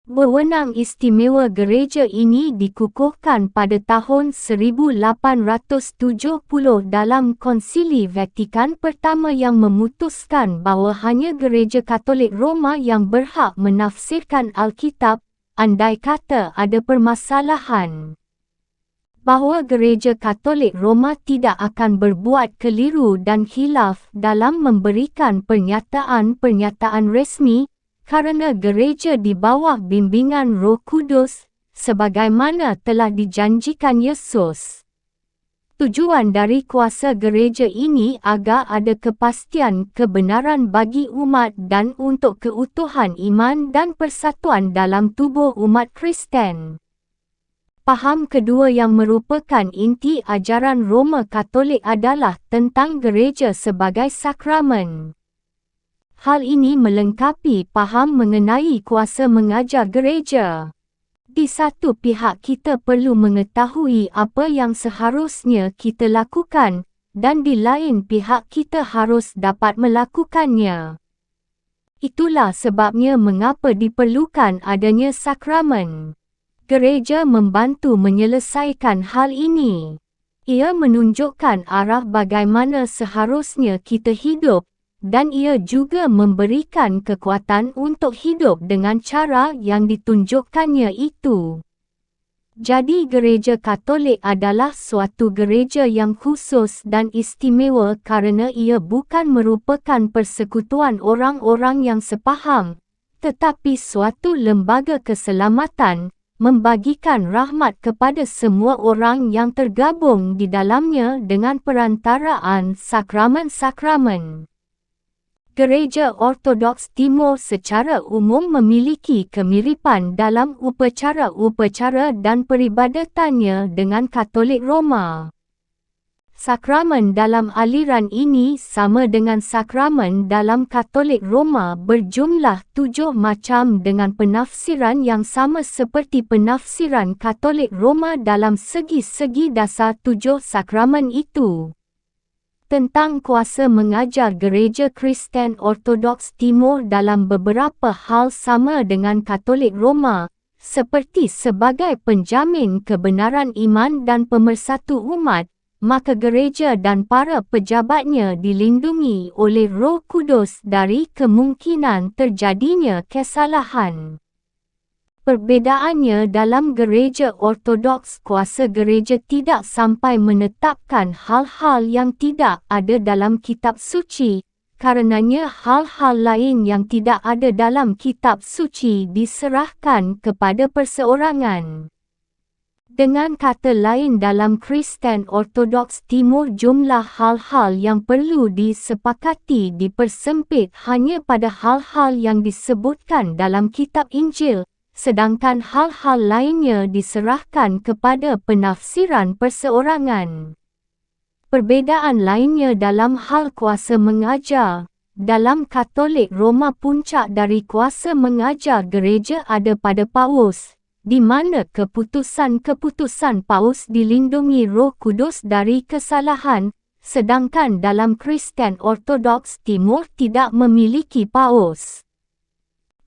Wewenang istimewa gereja ini dikukuhkan pada tahun 1870 dalam Konsili Vatikan pertama yang memutuskan bahawa hanya Gereja Katolik Roma yang berhak menafsirkan Alkitab, andai kata ada permasalahan. Bahawa Gereja Katolik Roma tidak akan berbuat keliru dan khilaf dalam memberikan pernyataan-pernyataan resmi, kerana gereja di bawah bimbingan Roh Kudus, sebagaimana telah dijanjikan Yesus. Tujuan dari kuasa gereja ini agar ada kepastian kebenaran bagi umat dan untuk keutuhan iman dan persatuan dalam tubuh umat Kristen. Faham kedua yang merupakan inti ajaran Roma Katolik adalah tentang gereja sebagai sakramen. Hal ini melengkapi faham mengenai kuasa mengajar gereja. Di satu pihak kita perlu mengetahui apa yang seharusnya kita lakukan, dan di lain pihak kita harus dapat melakukannya. Itulah sebabnya mengapa diperlukan adanya sakramen. Gereja membantu menyelesaikan hal ini. Ia menunjukkan arah bagaimana seharusnya kita hidup, dan ia juga memberikan kekuatan untuk hidup dengan cara yang ditunjukkannya itu. Jadi gereja Katolik adalah suatu gereja yang khusus dan istimewa kerana ia bukan merupakan persekutuan orang-orang yang sepaham, tetapi suatu lembaga keselamatan, membagikan rahmat kepada semua orang yang tergabung di dalamnya dengan perantaraan sakramen-sakramen. Gereja Ortodoks Timur secara umum memiliki kemiripan dalam upacara-upacara dan peribadatannya dengan Katolik Roma. Sakramen dalam aliran ini sama dengan sakramen dalam Katolik Roma berjumlah 7 macam dengan penafsiran yang sama seperti penafsiran Katolik Roma dalam segi-segi dasar 7 sakramen itu. Tentang kuasa mengajar Gereja Kristen Ortodoks Timur dalam beberapa hal sama dengan Katolik Roma, seperti sebagai penjamin kebenaran iman dan pemersatu umat, maka gereja dan para pejabatnya dilindungi oleh Roh Kudus dari kemungkinan terjadinya kesalahan. Perbedaannya dalam gereja Ortodoks, kuasa gereja tidak sampai menetapkan hal-hal yang tidak ada dalam kitab suci, karenanya hal-hal lain yang tidak ada dalam kitab suci diserahkan kepada perseorangan. Dengan kata lain, dalam Kristen Ortodoks Timur jumlah hal-hal yang perlu disepakati dipersempit hanya pada hal-hal yang disebutkan dalam kitab Injil, sedangkan hal-hal lainnya diserahkan kepada penafsiran perseorangan. Perbezaan lainnya dalam hal kuasa mengajar. Dalam Katolik Roma, puncak dari kuasa mengajar gereja ada pada Paus, di mana keputusan-keputusan Paus dilindungi Roh Kudus dari kesalahan, sedangkan dalam Kristen Ortodoks Timur tidak memiliki Paus.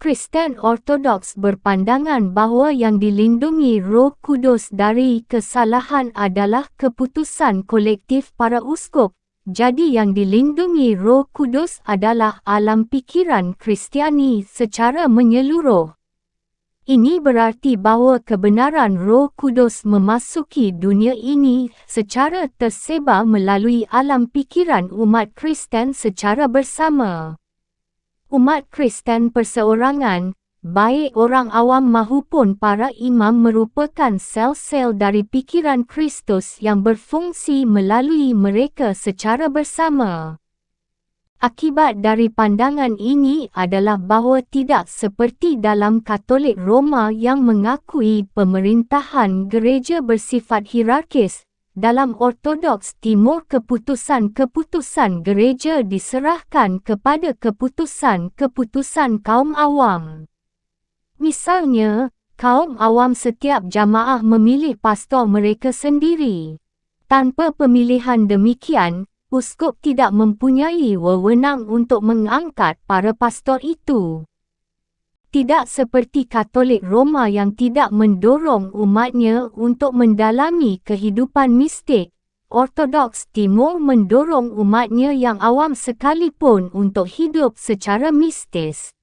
Kristen Ortodoks berpandangan bahawa yang dilindungi Roh Kudus dari kesalahan adalah keputusan kolektif para uskup, jadi yang dilindungi Roh Kudus adalah alam pikiran Kristiani secara menyeluruh. Ini berarti bahawa kebenaran Roh Kudus memasuki dunia ini secara tersebar melalui alam pikiran umat Kristen secara bersama. Umat Kristen perseorangan, baik orang awam maupun para imam, merupakan sel-sel dari pikiran Kristus yang berfungsi melalui mereka secara bersama. Akibat dari pandangan ini adalah bahawa tidak seperti dalam Katolik Roma yang mengakui pemerintahan gereja bersifat hierarkis, dalam Ortodoks Timur keputusan-keputusan gereja diserahkan kepada keputusan-keputusan kaum awam. Misalnya, kaum awam setiap jamaah memilih pastor mereka sendiri. Tanpa pemilihan demikian, uskup tidak mempunyai wewenang untuk mengangkat para pastor itu. Tidak seperti Katolik Roma yang tidak mendorong umatnya untuk mendalami kehidupan mistik, Ortodoks Timur mendorong umatnya yang awam sekalipun untuk hidup secara mistis,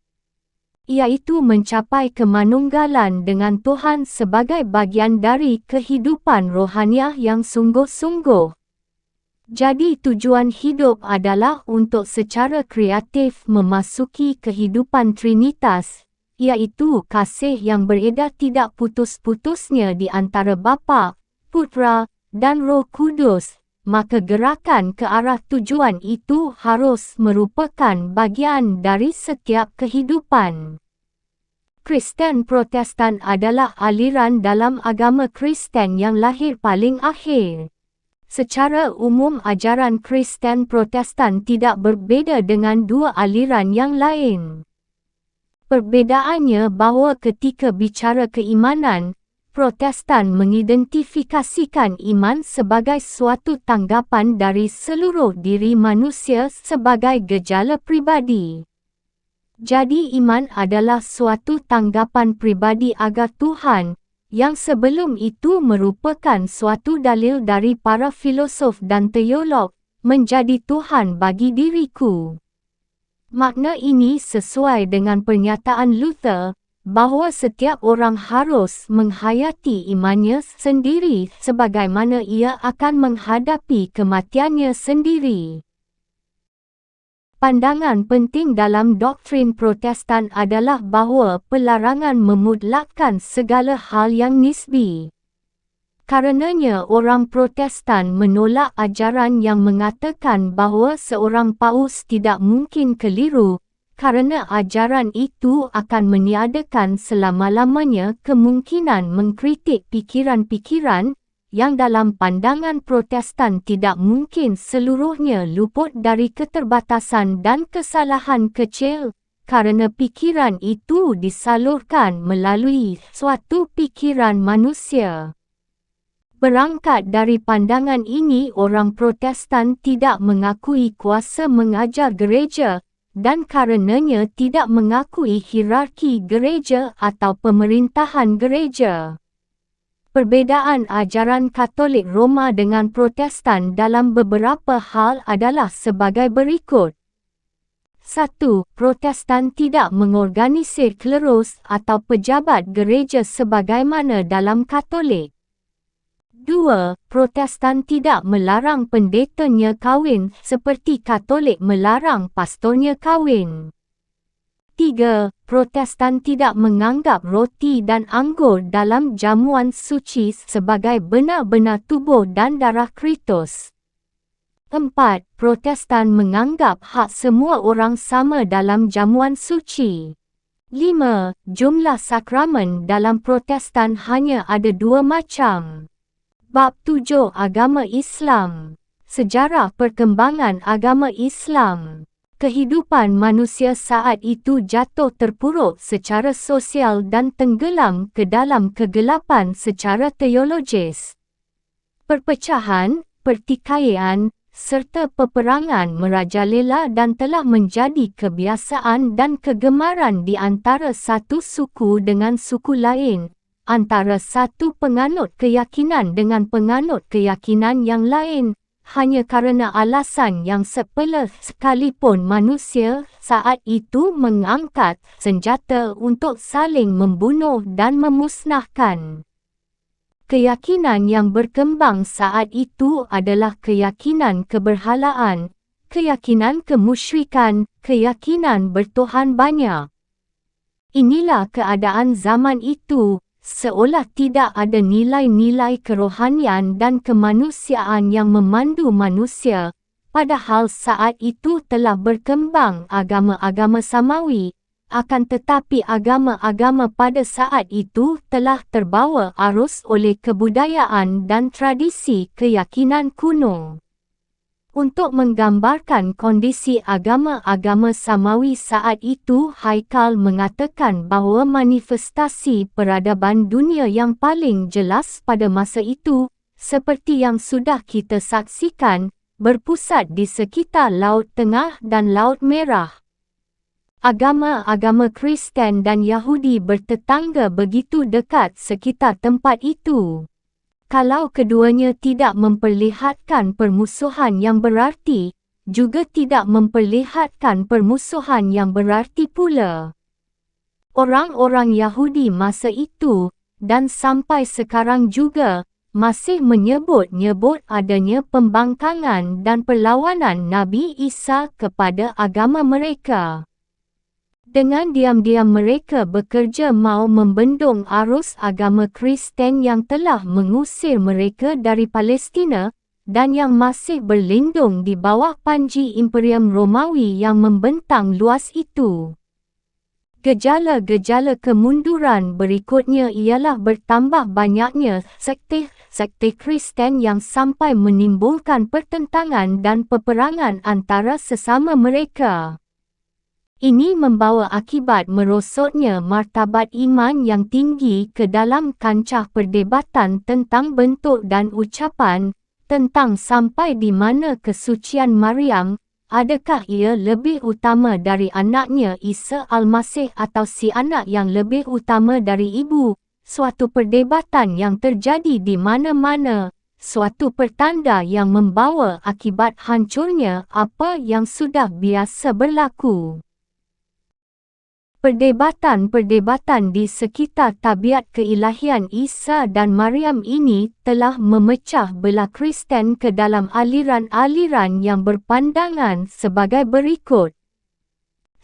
iaitu mencapai kemanunggalan dengan Tuhan sebagai bagian dari kehidupan rohaniah yang sungguh-sungguh. Jadi tujuan hidup adalah untuk secara kreatif memasuki kehidupan Trinitas, iaitu kasih yang beredar tidak putus-putusnya di antara Bapa, Putera, dan Roh Kudus. Maka gerakan ke arah tujuan itu harus merupakan bagian dari setiap kehidupan. Kristen Protestan adalah aliran dalam agama Kristen yang lahir paling akhir. Secara umum ajaran Kristen Protestan tidak berbeza dengan dua aliran yang lain. Perbedaannya bahawa ketika bicara keimanan, Protestan mengidentifikasikan iman sebagai suatu tanggapan dari seluruh diri manusia sebagai gejala pribadi. Jadi iman adalah suatu tanggapan pribadi agar Tuhan, yang sebelum itu merupakan suatu dalil dari para filosof dan teolog, menjadi Tuhan bagi diriku. Makna ini sesuai dengan pernyataan Luther, bahawa setiap orang harus menghayati imannya sendiri sebagaimana ia akan menghadapi kematiannya sendiri. Pandangan penting dalam doktrin Protestan adalah bahawa pelarangan memutlakkan segala hal yang nisbi. Karenanya orang Protestan menolak ajaran yang mengatakan bahawa seorang paus tidak mungkin keliru, kerana ajaran itu akan meniadakan selama-lamanya kemungkinan mengkritik pikiran-pikiran, yang dalam pandangan Protestan tidak mungkin seluruhnya luput dari keterbatasan dan kesalahan kecil, kerana pikiran itu disalurkan melalui suatu pikiran manusia. Berangkat dari pandangan ini, orang Protestan tidak mengakui kuasa mengajar gereja, dan karenanya tidak mengakui hierarki gereja atau pemerintahan gereja. Perbezaan ajaran Katolik Roma dengan Protestan dalam beberapa hal adalah sebagai berikut. 1. Protestan tidak mengorganisir klerus atau pejabat gereja sebagaimana dalam Katolik. 2. Protestan tidak melarang pendetanya kahwin seperti Katolik melarang pastornya kahwin. 3. Protestan tidak menganggap roti dan anggur dalam jamuan suci sebagai benar-benar tubuh dan darah Kristus. 4. Protestan menganggap hak semua orang sama dalam jamuan suci. 5. Jumlah sakramen dalam Protestan hanya ada 2 macam. Bab 7 Agama Islam. Sejarah perkembangan agama Islam. Kehidupan manusia saat itu jatuh terpuruk secara sosial dan tenggelam ke dalam kegelapan secara teologis. Perpecahan, pertikaian, serta peperangan merajalela dan telah menjadi kebiasaan dan kegemaran di antara satu suku dengan suku lain, antara satu penganut keyakinan dengan penganut keyakinan yang lain, hanya kerana alasan yang sepele sekalipun manusia saat itu mengangkat senjata untuk saling membunuh dan memusnahkan. Keyakinan yang berkembang saat itu adalah keyakinan keberhalaan, keyakinan kemusyrikan, keyakinan bertuhan banyak. Inilah keadaan zaman itu. Seolah tidak ada nilai-nilai kerohanian dan kemanusiaan yang memandu manusia, padahal saat itu telah berkembang agama-agama samawi, akan tetapi agama-agama pada saat itu telah terbawa arus oleh kebudayaan dan tradisi keyakinan kuno. Untuk menggambarkan kondisi agama-agama samawi saat itu, Haikal mengatakan bahawa manifestasi peradaban dunia yang paling jelas pada masa itu, seperti yang sudah kita saksikan, berpusat di sekitar Laut Tengah dan Laut Merah. Agama-agama Kristen dan Yahudi bertetangga begitu dekat sekitar tempat itu. Kalau keduanya tidak memperlihatkan permusuhan yang berarti, juga tidak memperlihatkan permusuhan yang berarti pula. Orang-orang Yahudi masa itu, dan sampai sekarang juga, masih menyebut-nyebut adanya pembangkangan dan perlawanan Nabi Isa kepada agama mereka. Dengan diam-diam mereka bekerja mahu membendung arus agama Kristen yang telah mengusir mereka dari Palestina dan yang masih berlindung di bawah panji Imperium Romawi yang membentang luas itu. Gejala-gejala kemunduran berikutnya ialah bertambah banyaknya sekte Kristen yang sampai menimbulkan pertentangan dan peperangan antara sesama mereka. Ini membawa akibat merosotnya martabat iman yang tinggi ke dalam kancah perdebatan tentang bentuk dan ucapan, tentang sampai di mana kesucian Maryam, adakah ia lebih utama dari anaknya Isa Al-Masih atau si anak yang lebih utama dari ibu, suatu perdebatan yang terjadi di mana-mana, suatu pertanda yang membawa akibat hancurnya apa yang sudah biasa berlaku. Perdebatan-perdebatan di sekitar tabiat keilahian Isa dan Maryam ini telah memecah belah Kristen ke dalam aliran-aliran yang berpandangan sebagai berikut.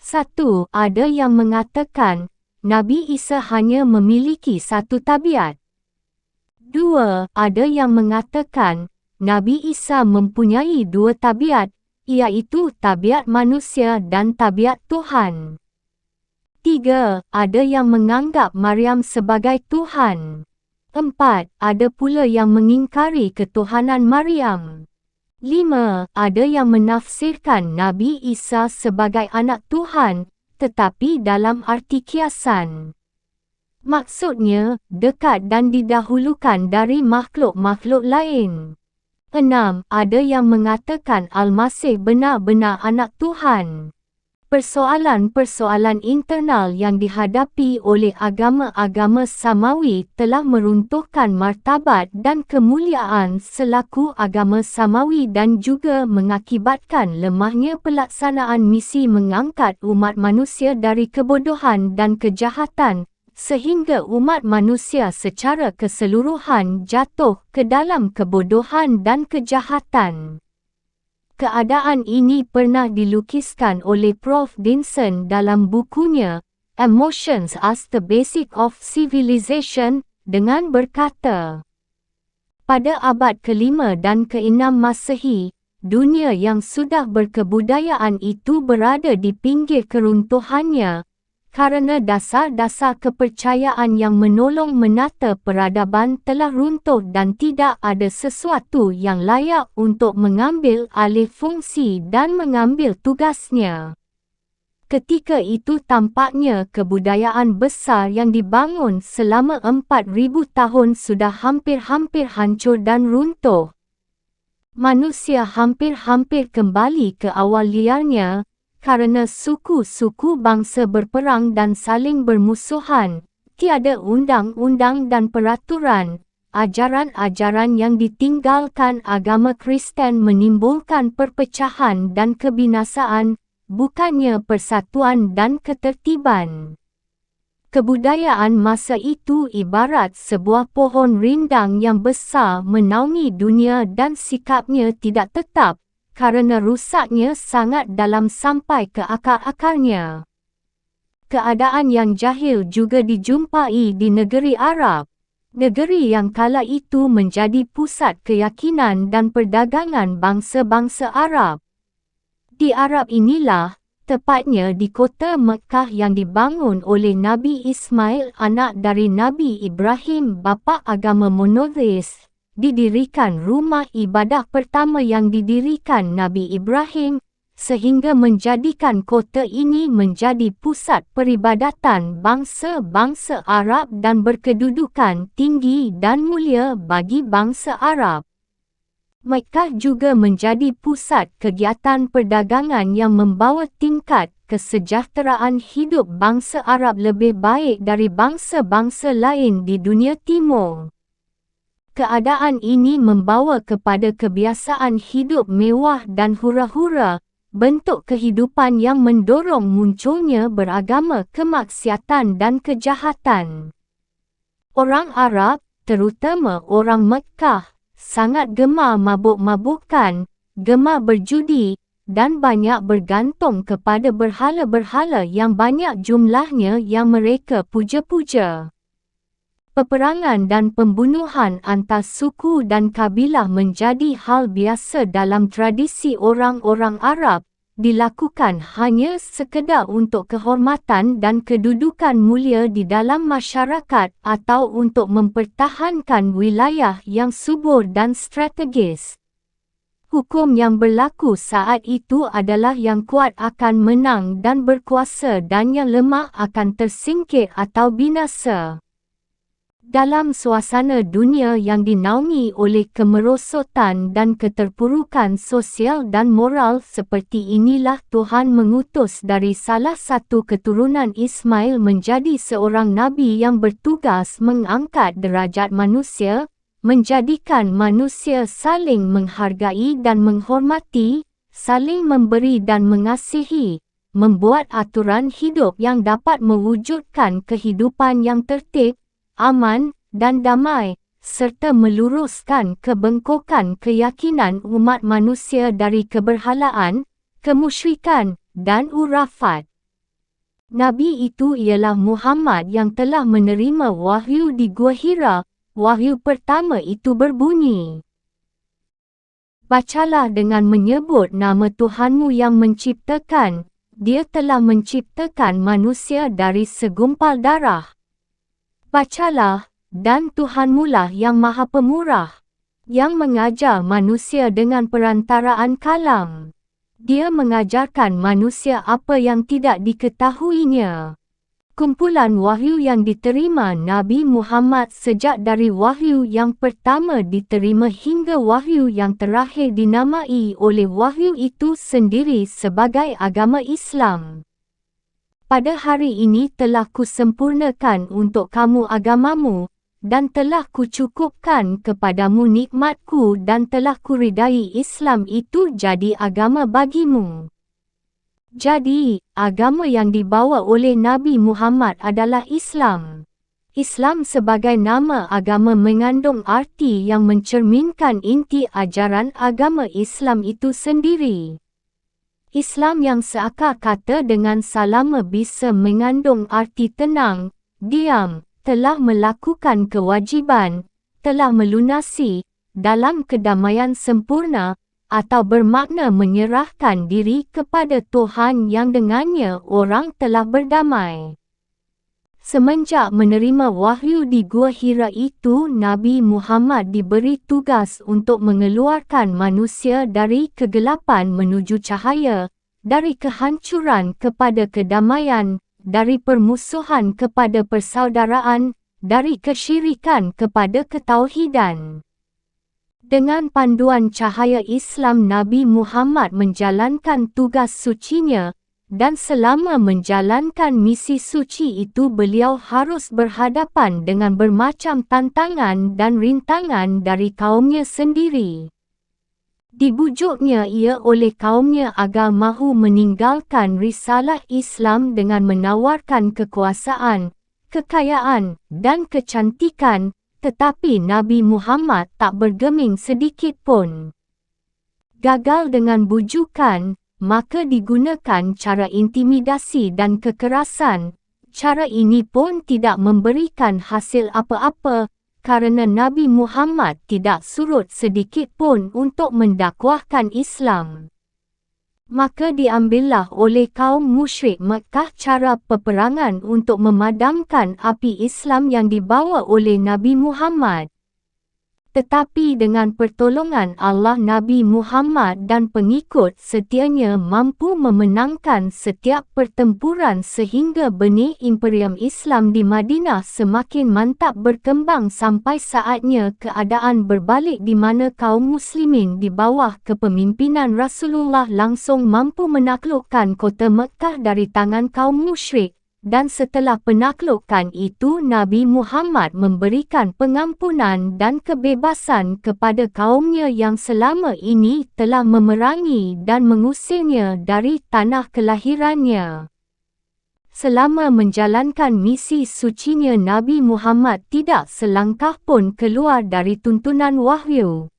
1. Ada yang mengatakan, Nabi Isa hanya memiliki satu tabiat. 2. Ada yang mengatakan, Nabi Isa mempunyai dua tabiat, iaitu tabiat manusia dan tabiat Tuhan. 3. Ada yang menganggap Maryam sebagai Tuhan. 4. Ada pula yang mengingkari ketuhanan Maryam. 5. Ada yang menafsirkan Nabi Isa sebagai anak Tuhan, tetapi dalam arti kiasan. Maksudnya, dekat dan didahulukan dari makhluk-makhluk lain. 6. Ada yang mengatakan Al-Masih benar-benar anak Tuhan. Persoalan-persoalan internal yang dihadapi oleh agama-agama Samawi telah meruntuhkan martabat dan kemuliaan selaku agama Samawi dan juga mengakibatkan lemahnya pelaksanaan misi mengangkat umat manusia dari kebodohan dan kejahatan, sehingga umat manusia secara keseluruhan jatuh ke dalam kebodohan dan kejahatan. Keadaan ini pernah dilukiskan oleh Prof. Dinson dalam bukunya, Emotions as the Basic of Civilization, dengan berkata, pada abad ke-5 dan ke-6 Masehi, dunia yang sudah berkebudayaan itu berada di pinggir keruntuhannya, karena dasar-dasar kepercayaan yang menolong menata peradaban telah runtuh dan tidak ada sesuatu yang layak untuk mengambil alih fungsi dan mengambil tugasnya. Ketika itu tampaknya kebudayaan besar yang dibangun selama 4,000 tahun sudah hampir-hampir hancur dan runtuh. Manusia hampir-hampir kembali ke awal liarnya, karena suku-suku bangsa berperang dan saling bermusuhan, tiada undang-undang dan peraturan, ajaran-ajaran yang ditinggalkan agama Kristen menimbulkan perpecahan dan kebinasaan, bukannya persatuan dan ketertiban. Kebudayaan masa itu ibarat sebuah pohon rindang yang besar menaungi dunia dan sikapnya tidak tetap, karena rusaknya sangat dalam sampai ke akar-akarnya. Keadaan yang jahil juga dijumpai di negeri Arab. Negeri yang kala itu menjadi pusat keyakinan dan perdagangan bangsa-bangsa Arab. Di Arab inilah, tepatnya di kota Mekah yang dibangun oleh Nabi Ismail anak dari Nabi Ibrahim bapa agama monotheis, didirikan rumah ibadah pertama yang didirikan Nabi Ibrahim, sehingga menjadikan kota ini menjadi pusat peribadatan bangsa-bangsa Arab dan berkedudukan tinggi dan mulia bagi bangsa Arab. Mekkah juga menjadi pusat kegiatan perdagangan yang membawa tingkat kesejahteraan hidup bangsa Arab lebih baik dari bangsa-bangsa lain di dunia timur. Keadaan ini membawa kepada kebiasaan hidup mewah dan hura-hura, bentuk kehidupan yang mendorong munculnya beragama kemaksiatan dan kejahatan. Orang Arab, terutama orang Mekkah, sangat gemar mabuk-mabukan, gemar berjudi, dan banyak bergantung kepada berhala-berhala yang banyak jumlahnya yang mereka puja-puja. Peperangan dan pembunuhan antar suku dan kabilah menjadi hal biasa dalam tradisi orang-orang Arab, dilakukan hanya sekedar untuk kehormatan dan kedudukan mulia di dalam masyarakat atau untuk mempertahankan wilayah yang subur dan strategis. Hukum yang berlaku saat itu adalah yang kuat akan menang dan berkuasa dan yang lemah akan tersingkir atau binasa. Dalam suasana dunia yang dinaungi oleh kemerosotan dan keterpurukan sosial dan moral seperti inilah Tuhan mengutus dari salah satu keturunan Ismail menjadi seorang nabi yang bertugas mengangkat derajat manusia, menjadikan manusia saling menghargai dan menghormati, saling memberi dan mengasihi, membuat aturan hidup yang dapat mewujudkan kehidupan yang tertib, aman, dan damai, serta meluruskan kebengkokan keyakinan umat manusia dari keberhalaan, kemusyrikan, dan urafat. Nabi itu ialah Muhammad yang telah menerima wahyu di Gua Hira. Wahyu pertama itu berbunyi, "Bacalah dengan menyebut nama Tuhanmu yang menciptakan, Dia telah menciptakan manusia dari segumpal darah. Bacalah, dan Tuhanmulah yang Maha Pemurah, yang mengajar manusia dengan perantaraan kalam. Dia mengajarkan manusia apa yang tidak diketahuinya." Kumpulan wahyu yang diterima Nabi Muhammad sejak dari wahyu yang pertama diterima hingga wahyu yang terakhir dinamai oleh wahyu itu sendiri sebagai agama Islam. "Pada hari ini telah kusempurnakan untuk kamu agamamu, dan telah kucukupkan kepadamu nikmatku dan telah kuridai Islam itu jadi agama bagimu." Jadi, agama yang dibawa oleh Nabi Muhammad adalah Islam. Islam sebagai nama agama mengandung arti yang mencerminkan inti ajaran agama Islam itu sendiri. Islam yang seakar kata dengan salama bisa mengandung arti tenang, diam, telah melakukan kewajiban, telah melunasi, dalam kedamaian sempurna, atau bermakna menyerahkan diri kepada Tuhan yang dengannya orang telah berdamai. Semenjak menerima wahyu di Gua Hira itu, Nabi Muhammad diberi tugas untuk mengeluarkan manusia dari kegelapan menuju cahaya, dari kehancuran kepada kedamaian, dari permusuhan kepada persaudaraan, dari kesyirikan kepada ketauhidan. Dengan panduan cahaya Islam, Nabi Muhammad menjalankan tugas sucinya, dan selama menjalankan misi suci itu beliau harus berhadapan dengan bermacam tantangan dan rintangan dari kaumnya sendiri. Dibujuknya ia oleh kaumnya agar mahu meninggalkan risalah Islam dengan menawarkan kekuasaan, kekayaan, dan kecantikan, tetapi Nabi Muhammad tak bergeming sedikit pun. Gagal dengan bujukan, maka digunakan cara intimidasi dan kekerasan. Cara ini pun tidak memberikan hasil apa-apa, karena Nabi Muhammad tidak surut sedikit pun untuk mendakwahkan Islam. Maka diambillah oleh kaum musyrik Mekkah cara peperangan untuk memadamkan api Islam yang dibawa oleh Nabi Muhammad. Tetapi dengan pertolongan Allah, Nabi Muhammad dan pengikut setianya mampu memenangkan setiap pertempuran sehingga benih Imperium Islam di Madinah semakin mantap berkembang sampai saatnya keadaan berbalik di mana kaum muslimin di bawah kepemimpinan Rasulullah langsung mampu menaklukkan kota Mekah dari tangan kaum musyrik. Dan setelah penaklukan itu Nabi Muhammad memberikan pengampunan dan kebebasan kepada kaumnya yang selama ini telah memerangi dan mengusirnya dari tanah kelahirannya. Selama menjalankan misi sucinya, Nabi Muhammad tidak selangkah pun keluar dari tuntunan wahyu.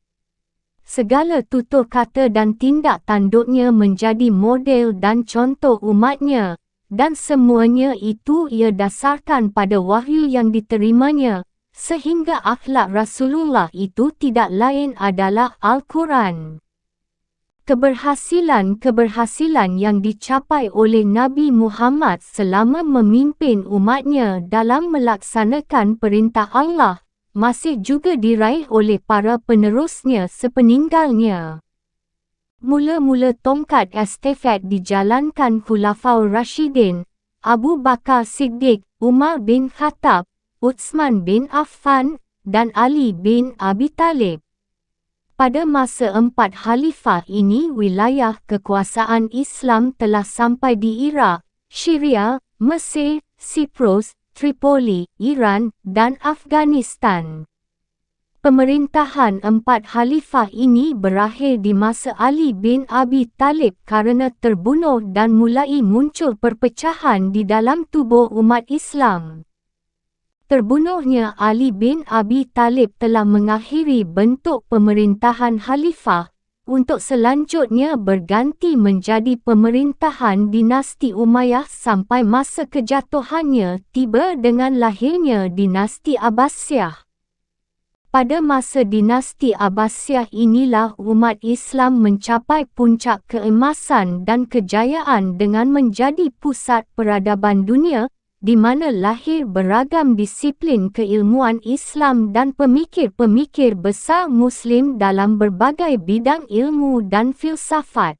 Segala tutur kata dan tindak tanduknya menjadi model dan contoh umatnya. Dan semuanya itu ia dasarkan pada wahyu yang diterimanya, sehingga akhlak Rasulullah itu tidak lain adalah Al-Quran. Keberhasilan yang dicapai oleh Nabi Muhammad selama memimpin umatnya dalam melaksanakan perintah Allah, masih juga diraih oleh para penerusnya sepeninggalnya. Mula-mula tongkat estafet dijalankan Khulafaur Rashidin, Abu Bakar Siddiq, Umar bin Khattab, Utsman bin Affan, dan Ali bin Abi Talib. Pada masa 4 khalifah ini, wilayah kekuasaan Islam telah sampai di Iraq, Syria, Mesir, Siprus, Tripoli, Iran, dan Afghanistan. Pemerintahan 4 khalifah ini berakhir di masa Ali bin Abi Talib kerana terbunuh dan mulai muncul perpecahan di dalam tubuh umat Islam. Terbunuhnya Ali bin Abi Talib telah mengakhiri bentuk pemerintahan khalifah, untuk selanjutnya berganti menjadi pemerintahan dinasti Umayyah sampai masa kejatuhannya tiba dengan lahirnya dinasti Abbasiyah. Pada masa dinasti Abbasiyah inilah umat Islam mencapai puncak keemasan dan kejayaan dengan menjadi pusat peradaban dunia, di mana lahir beragam disiplin keilmuan Islam dan pemikir-pemikir besar Muslim dalam berbagai bidang ilmu dan filsafat.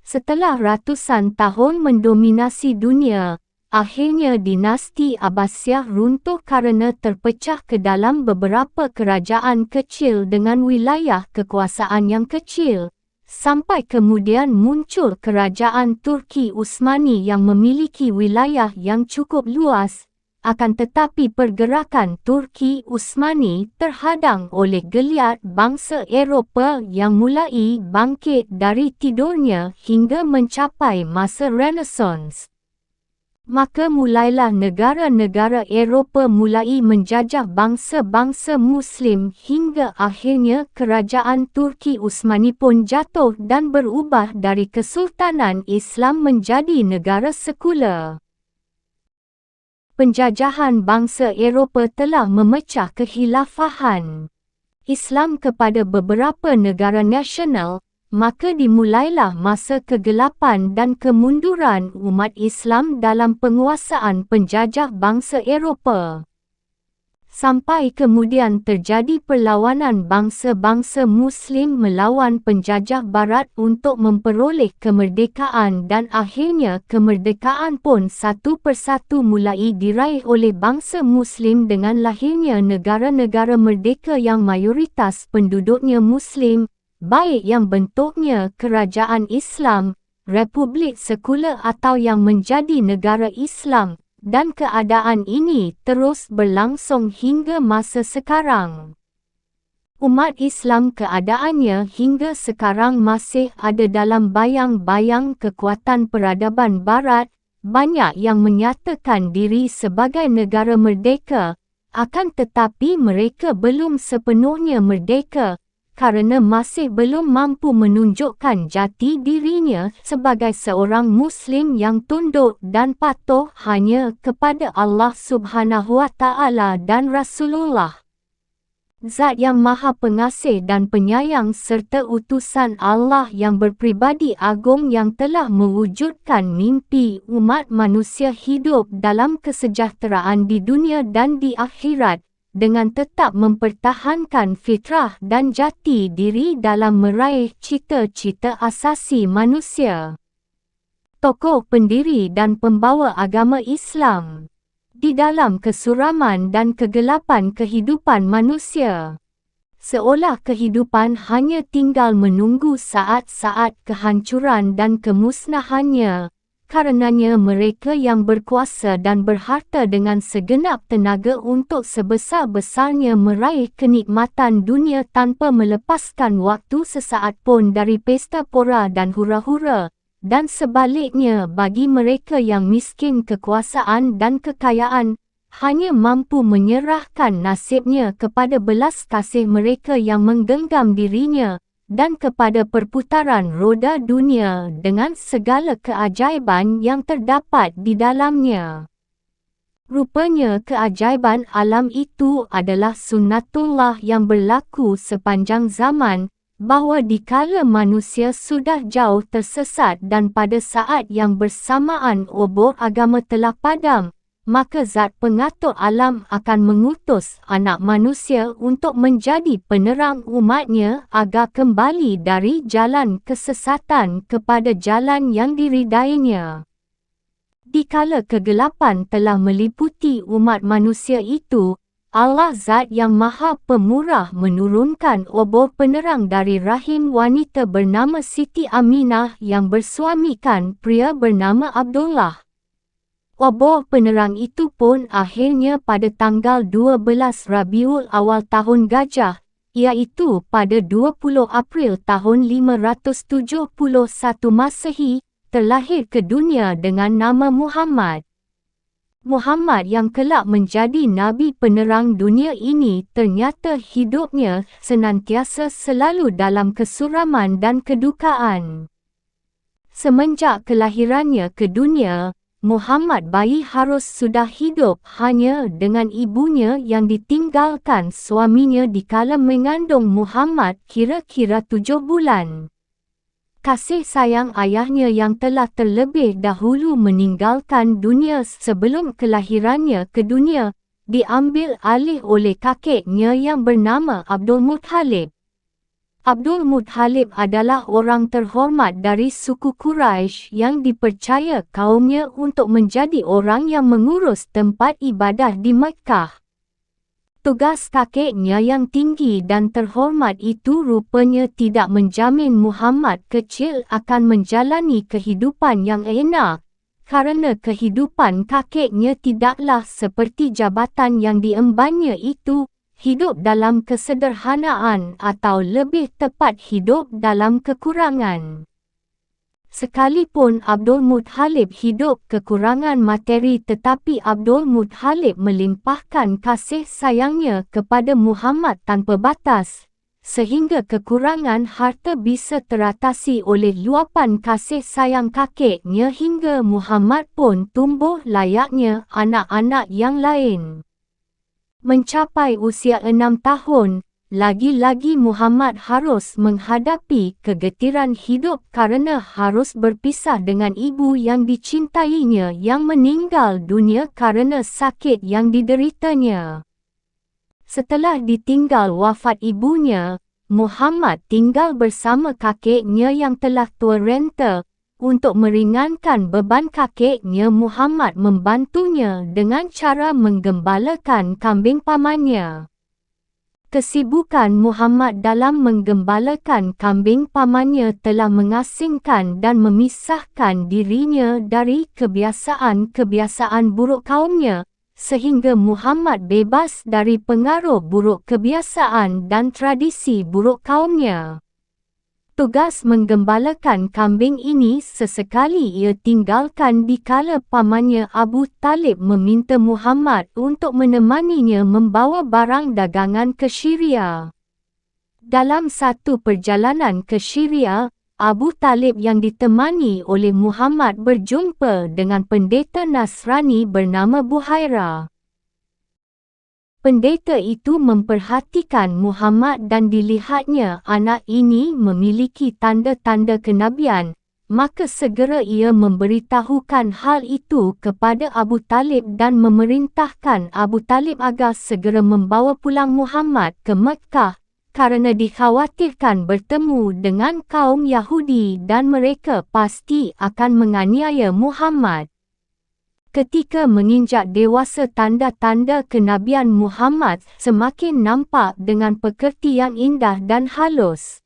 Setelah ratusan tahun mendominasi dunia, akhirnya dinasti Abbasiyah runtuh kerana terpecah ke dalam beberapa kerajaan kecil dengan wilayah kekuasaan yang kecil, sampai kemudian muncul kerajaan Turki Utsmani yang memiliki wilayah yang cukup luas. Akan tetapi pergerakan Turki Utsmani terhadang oleh geliat bangsa Eropah yang mulai bangkit dari tidurnya hingga mencapai masa Renaissance. Maka mulailah negara-negara Eropah mulai menjajah bangsa-bangsa Muslim hingga akhirnya kerajaan Turki Utsmani pun jatuh dan berubah dari Kesultanan Islam menjadi negara sekular. Penjajahan bangsa Eropah telah memecah kekhilafahan Islam kepada beberapa negara nasional. Maka dimulailah masa kegelapan dan kemunduran umat Islam dalam penguasaan penjajah bangsa Eropah. Sampai kemudian terjadi perlawanan bangsa-bangsa Muslim melawan penjajah Barat untuk memperoleh kemerdekaan dan akhirnya kemerdekaan pun satu persatu mulai diraih oleh bangsa Muslim dengan lahirnya negara-negara merdeka yang mayoritas penduduknya Muslim, baik yang bentuknya kerajaan Islam, republik sekular atau yang menjadi negara Islam, dan keadaan ini terus berlangsung hingga masa sekarang. Umat Islam keadaannya hingga sekarang masih ada dalam bayang-bayang kekuatan peradaban Barat. Banyak yang menyatakan diri sebagai negara merdeka, akan tetapi mereka belum sepenuhnya merdeka, kerana masih belum mampu menunjukkan jati dirinya sebagai seorang Muslim yang tunduk dan patuh hanya kepada Allah Subhanahu wa Ta'ala dan Rasulullah. Zat yang Maha Pengasih dan Penyayang serta utusan Allah yang berpribadi agung yang telah mewujudkan mimpi umat manusia hidup dalam kesejahteraan di dunia dan di akhirat, dengan tetap mempertahankan fitrah dan jati diri dalam meraih cita-cita asasi manusia. Tokoh pendiri dan pembawa agama Islam di dalam kesuraman dan kegelapan kehidupan manusia, seolah kehidupan hanya tinggal menunggu saat-saat kehancuran dan kemusnahannya. Karenanya mereka yang berkuasa dan berharta dengan segenap tenaga untuk sebesar-besarnya meraih kenikmatan dunia tanpa melepaskan waktu sesaat pun dari pesta pora dan hura-hura, dan sebaliknya bagi mereka yang miskin kekuasaan dan kekayaan, hanya mampu menyerahkan nasibnya kepada belas kasih mereka yang menggenggam dirinya, dan kepada perputaran roda dunia dengan segala keajaiban yang terdapat di dalamnya. Rupanya keajaiban alam itu adalah sunnatullah yang berlaku sepanjang zaman, bahawa dikala manusia sudah jauh tersesat dan pada saat yang bersamaan obor agama telah padam, maka Zat Pengatur alam akan mengutus anak manusia untuk menjadi penerang umatnya agar kembali dari jalan kesesatan kepada jalan yang diridainya. Dikala kegelapan telah meliputi umat manusia itu, Allah Zat yang Maha Pemurah menurunkan obor penerang dari rahim wanita bernama Siti Aminah yang bersuamikan pria bernama Abdullah. Obor penerang itu pun akhirnya pada tanggal 12 Rabiul Awal tahun Gajah, iaitu pada 20 April tahun 571 Masehi, terlahir ke dunia dengan nama Muhammad. Muhammad yang kelak menjadi Nabi penerang dunia ini ternyata hidupnya senantiasa selalu dalam kesuraman dan kedukaan. Semenjak kelahirannya ke dunia, Muhammad bayi harus sudah hidup hanya dengan ibunya yang ditinggalkan suaminya dikala mengandung Muhammad kira-kira 7 bulan. Kasih sayang ayahnya yang telah terlebih dahulu meninggalkan dunia sebelum kelahirannya ke dunia, diambil alih oleh kakeknya yang bernama Abdul Muthalib. Abdul Muthalib adalah orang terhormat dari suku Quraisy yang dipercaya kaumnya untuk menjadi orang yang mengurus tempat ibadah di Mekah. Tugas kakeknya yang tinggi dan terhormat itu rupanya tidak menjamin Muhammad kecil akan menjalani kehidupan yang enak, kerana kehidupan kakeknya tidaklah seperti jabatan yang diembannya itu, hidup dalam kesederhanaan atau lebih tepat hidup dalam kekurangan. Sekalipun Abdul Muthalib hidup kekurangan materi, tetapi Abdul Muthalib melimpahkan kasih sayangnya kepada Muhammad tanpa batas, sehingga kekurangan harta bisa teratasi oleh luapan kasih sayang kakeknya hingga Muhammad pun tumbuh layaknya anak-anak yang lain. Mencapai usia 6 tahun, lagi-lagi Muhammad harus menghadapi kegetiran hidup kerana harus berpisah dengan ibu yang dicintainya yang meninggal dunia kerana sakit yang dideritanya. Setelah ditinggal wafat ibunya, Muhammad tinggal bersama kakeknya yang telah tua renta. Untuk meringankan beban kakeknya, Muhammad membantunya dengan cara menggembalakan kambing pamannya. Kesibukan Muhammad dalam menggembalakan kambing pamannya telah mengasingkan dan memisahkan dirinya dari kebiasaan-kebiasaan buruk kaumnya, sehingga Muhammad bebas dari pengaruh buruk kebiasaan dan tradisi buruk kaumnya. Tugas menggembalakan kambing ini sesekali ia tinggalkan dikala pamannya Abu Talib meminta Muhammad untuk menemaninya membawa barang dagangan ke Syria. Dalam satu perjalanan ke Syria, Abu Talib yang ditemani oleh Muhammad berjumpa dengan pendeta Nasrani bernama Buhairah. Pendeta itu memperhatikan Muhammad dan dilihatnya anak ini memiliki tanda-tanda kenabian, maka segera ia memberitahukan hal itu kepada Abu Talib dan memerintahkan Abu Talib agar segera membawa pulang Muhammad ke Mekkah, kerana dikhawatirkan bertemu dengan kaum Yahudi dan mereka pasti akan menganiaya Muhammad. Ketika menginjak dewasa, tanda-tanda kenabian Muhammad semakin nampak dengan pekerti yang indah dan halus.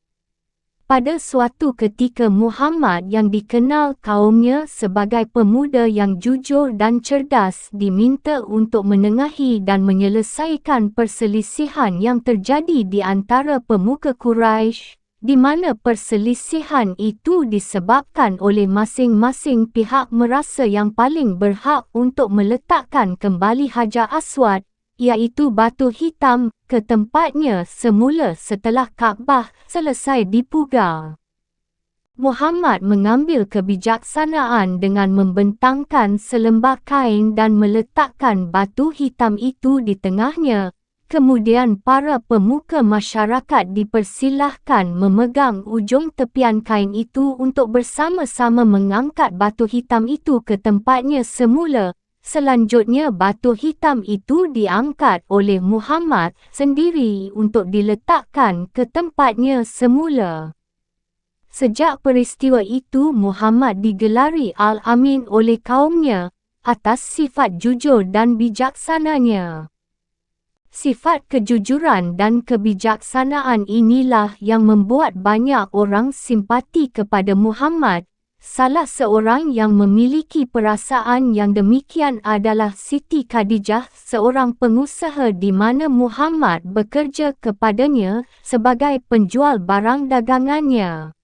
Pada suatu ketika Muhammad yang dikenal kaumnya sebagai pemuda yang jujur dan cerdas diminta untuk menengahi dan menyelesaikan perselisihan yang terjadi di antara pemuka Quraisy, di mana perselisihan itu disebabkan oleh masing-masing pihak merasa yang paling berhak untuk meletakkan kembali Hajar Aswad, iaitu batu hitam, ke tempatnya semula setelah Kaabah selesai dipugar. Muhammad mengambil kebijaksanaan dengan membentangkan selembar kain dan meletakkan batu hitam itu di tengahnya. Kemudian para pemuka masyarakat dipersilahkan memegang ujung tepian kain itu untuk bersama-sama mengangkat batu hitam itu ke tempatnya semula. Selanjutnya batu hitam itu diangkat oleh Muhammad sendiri untuk diletakkan ke tempatnya semula. Sejak peristiwa itu Muhammad digelari Al-Amin oleh kaumnya atas sifat jujur dan bijaksananya. Sifat kejujuran dan kebijaksanaan inilah yang membuat banyak orang simpati kepada Muhammad. Salah seorang yang memiliki perasaan yang demikian adalah Siti Khadijah, seorang pengusaha di mana Muhammad bekerja kepadanya sebagai penjual barang dagangannya.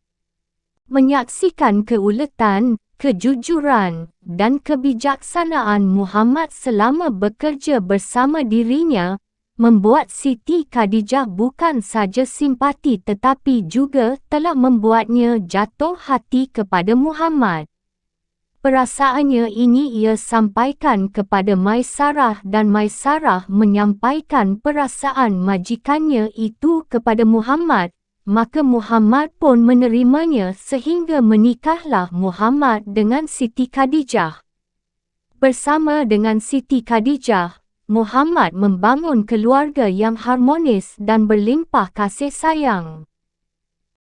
Menyaksikan keuletan, kejujuran, dan kebijaksanaan Muhammad selama bekerja bersama dirinya, membuat Siti Khadijah bukan saja simpati tetapi juga telah membuatnya jatuh hati kepada Muhammad. Perasaannya ini ia sampaikan kepada Maisarah dan Maisarah menyampaikan perasaan majikannya itu kepada Muhammad, maka Muhammad pun menerimanya sehingga menikahlah Muhammad dengan Siti Khadijah. Bersama dengan Siti Khadijah, Muhammad membangun keluarga yang harmonis dan berlimpah kasih sayang.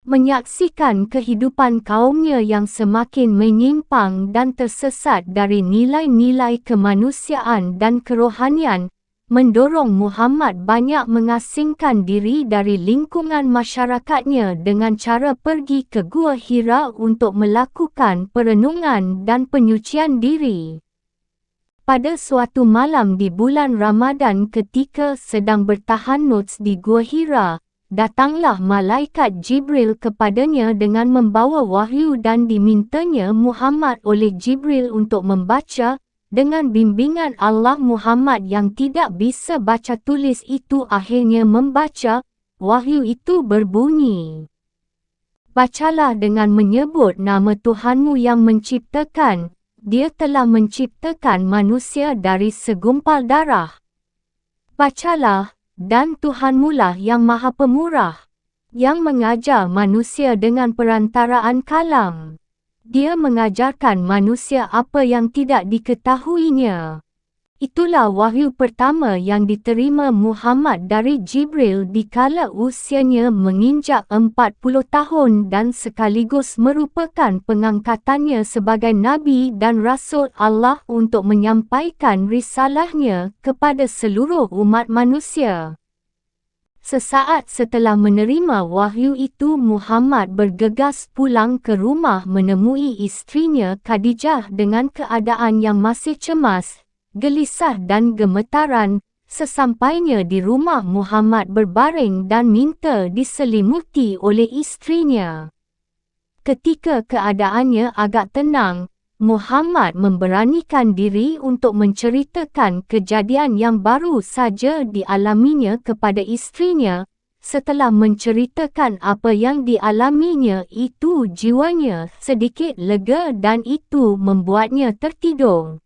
Menyaksikan kehidupan kaumnya yang semakin menyimpang dan tersesat dari nilai-nilai kemanusiaan dan kerohanian, mendorong Muhammad banyak mengasingkan diri dari lingkungan masyarakatnya dengan cara pergi ke Gua Hira untuk melakukan perenungan dan penyucian diri. Pada suatu malam di bulan Ramadan ketika sedang bertahannuts di Gua Hira, datanglah malaikat Jibril kepadanya dengan membawa wahyu dan dimintanya Muhammad oleh Jibril untuk membaca. Dengan bimbingan Allah, Muhammad yang tidak bisa baca tulis itu akhirnya membaca. Wahyu itu berbunyi, "Bacalah dengan menyebut nama Tuhanmu yang menciptakan. Dia telah menciptakan manusia dari segumpal darah. Bacalah, dan Tuhanmulah yang Maha Pemurah, yang mengajar manusia dengan perantaraan kalam. Dia mengajarkan manusia apa yang tidak diketahuinya." Itulah wahyu pertama yang diterima Muhammad dari Jibril dikala usianya menginjak 40 tahun dan sekaligus merupakan pengangkatannya sebagai Nabi dan Rasul Allah untuk menyampaikan risalahnya kepada seluruh umat manusia. Sesaat setelah menerima wahyu itu, Muhammad bergegas pulang ke rumah menemui isterinya Khadijah dengan keadaan yang masih cemas, gelisah dan gemetaran. Sesampainya di rumah, Muhammad berbaring dan minta diselimuti oleh isterinya. Ketika keadaannya agak tenang, Muhammad memberanikan diri untuk menceritakan kejadian yang baru saja dialaminya kepada isterinya. Setelah menceritakan apa yang dialaminya itu, jiwanya sedikit lega dan itu membuatnya tertidur.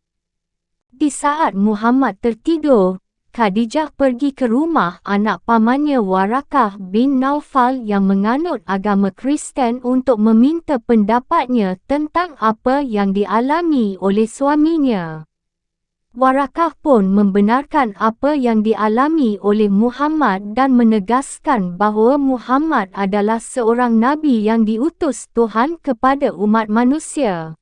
Di saat Muhammad tertidur, Khadijah pergi ke rumah anak pamannya Warakah bin Naufal yang menganut agama Kristen untuk meminta pendapatnya tentang apa yang dialami oleh suaminya. Warakah pun membenarkan apa yang dialami oleh Muhammad dan menegaskan bahawa Muhammad adalah seorang nabi yang diutus Tuhan kepada umat manusia.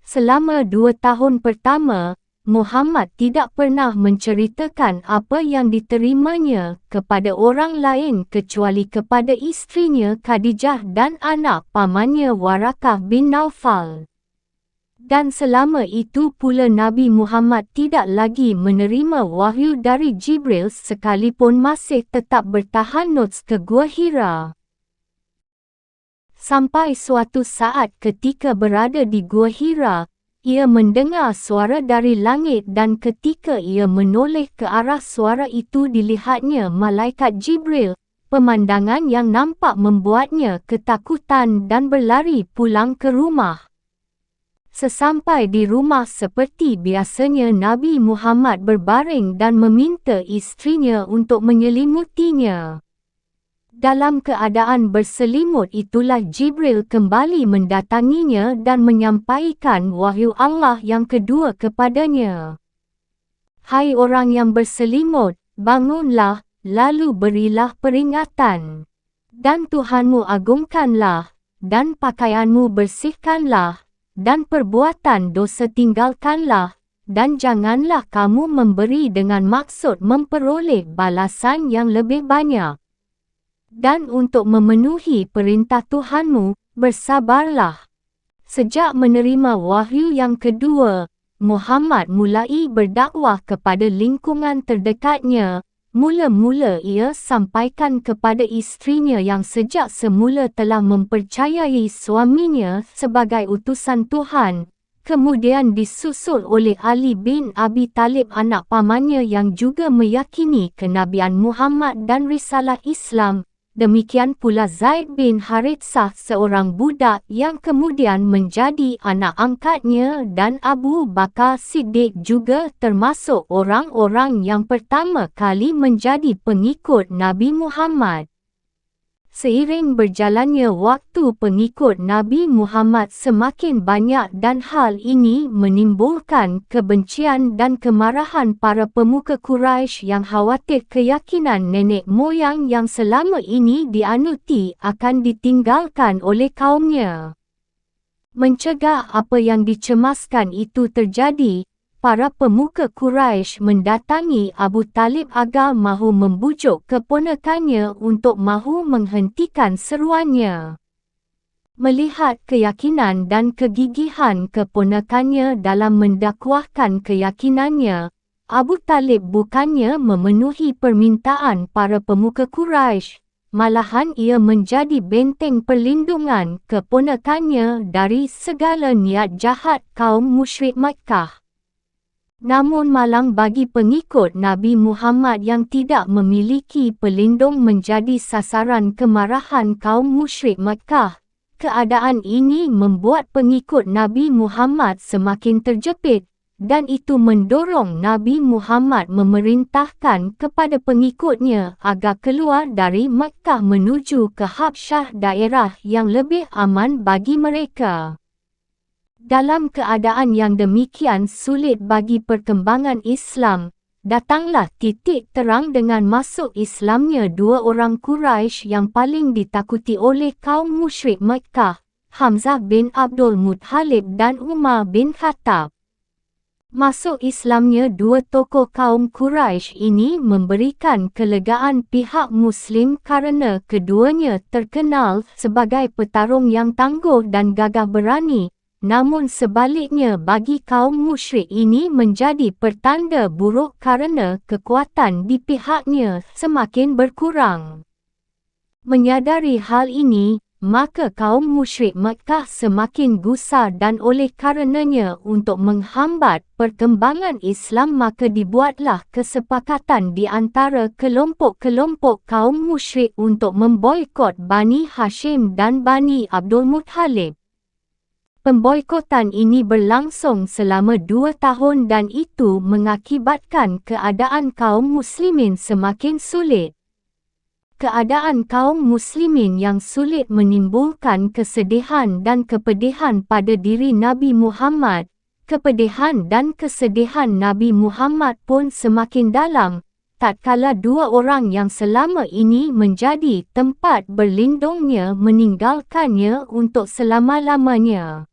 Selama 2 tahun pertama, Muhammad tidak pernah menceritakan apa yang diterimanya kepada orang lain kecuali kepada isterinya Khadijah dan anak pamannya Warakah bin Naufal. Dan selama itu pula Nabi Muhammad tidak lagi menerima wahyu dari Jibril sekalipun masih tetap bertahanut ke Gua Hira. Sampai suatu saat ketika berada di Gua Hira, ia mendengar suara dari langit dan ketika ia menoleh ke arah suara itu dilihatnya malaikat Jibril, pemandangan yang nampak membuatnya ketakutan dan berlari pulang ke rumah. Sesampai di rumah seperti biasanya Nabi Muhammad berbaring dan meminta isterinya untuk menyelimutinya. Dalam keadaan berselimut itulah Jibril kembali mendatanginya dan menyampaikan wahyu Allah yang kedua kepadanya. Hai orang yang berselimut, bangunlah, lalu berilah peringatan. Dan Tuhanmu agungkanlah, dan pakaianmu bersihkanlah, dan perbuatan dosa tinggalkanlah, dan janganlah kamu memberi dengan maksud memperoleh balasan yang lebih banyak. Dan untuk memenuhi perintah Tuhanmu, bersabarlah. Sejak menerima wahyu yang kedua, Muhammad mulai berdakwah kepada lingkungan terdekatnya. Mula-mula ia sampaikan kepada isterinya yang sejak semula telah mempercayai suaminya sebagai utusan Tuhan. Kemudian disusul oleh Ali bin Abi Talib anak pamannya yang juga meyakini kenabian Muhammad dan risalah Islam. Demikian pula Zaid bin Harithah seorang budak yang kemudian menjadi anak angkatnya dan Abu Bakar Siddiq juga termasuk orang-orang yang pertama kali menjadi pengikut Nabi Muhammad. Seiring berjalannya waktu pengikut Nabi Muhammad semakin banyak dan hal ini menimbulkan kebencian dan kemarahan para pemuka Quraisy yang khawatir keyakinan nenek moyang yang selama ini dianuti akan ditinggalkan oleh kaumnya. Mencegah apa yang dicemaskan itu terjadi, para pemuka Quraisy mendatangi Abu Talib agar mahu membujuk keponakannya untuk mahu menghentikan seruannya. Melihat keyakinan dan kegigihan keponakannya dalam mendakwahkan keyakinannya, Abu Talib bukannya memenuhi permintaan para pemuka Quraisy, malahan ia menjadi benteng perlindungan keponakannya dari segala niat jahat kaum musyrik Makkah. Namun malang bagi pengikut Nabi Muhammad yang tidak memiliki pelindung menjadi sasaran kemarahan kaum musyrik Makkah. Keadaan ini membuat pengikut Nabi Muhammad semakin terjepit, dan itu mendorong Nabi Muhammad memerintahkan kepada pengikutnya agar keluar dari Makkah menuju ke Habsyah, daerah yang lebih aman bagi mereka. Dalam keadaan yang demikian sulit bagi perkembangan Islam, datanglah titik terang dengan masuk Islamnya dua orang Quraisy yang paling ditakuti oleh kaum musyrik Makkah, Hamzah bin Abdul Muttalib dan Umar bin Khattab. Masuk Islamnya dua tokoh kaum Quraisy ini memberikan kelegaan pihak Muslim kerana keduanya terkenal sebagai petarung yang tangguh dan gagah berani. Namun sebaliknya bagi kaum musyrik ini menjadi pertanda buruk kerana kekuatan di pihaknya semakin berkurang. Menyadari hal ini, maka kaum musyrik Makkah semakin gusar dan oleh karenanya untuk menghambat perkembangan Islam maka dibuatlah kesepakatan di antara kelompok-kelompok kaum musyrik untuk memboikot Bani Hashim dan Bani Abdul Muttalib. Pemboikotan ini berlangsung selama 2 tahun dan itu mengakibatkan keadaan kaum muslimin semakin sulit. Keadaan kaum muslimin yang sulit menimbulkan kesedihan dan kepedihan pada diri Nabi Muhammad. Kepedihan dan kesedihan Nabi Muhammad pun semakin dalam, tatkala 2 orang yang selama ini menjadi tempat berlindungnya meninggalkannya untuk selama-lamanya.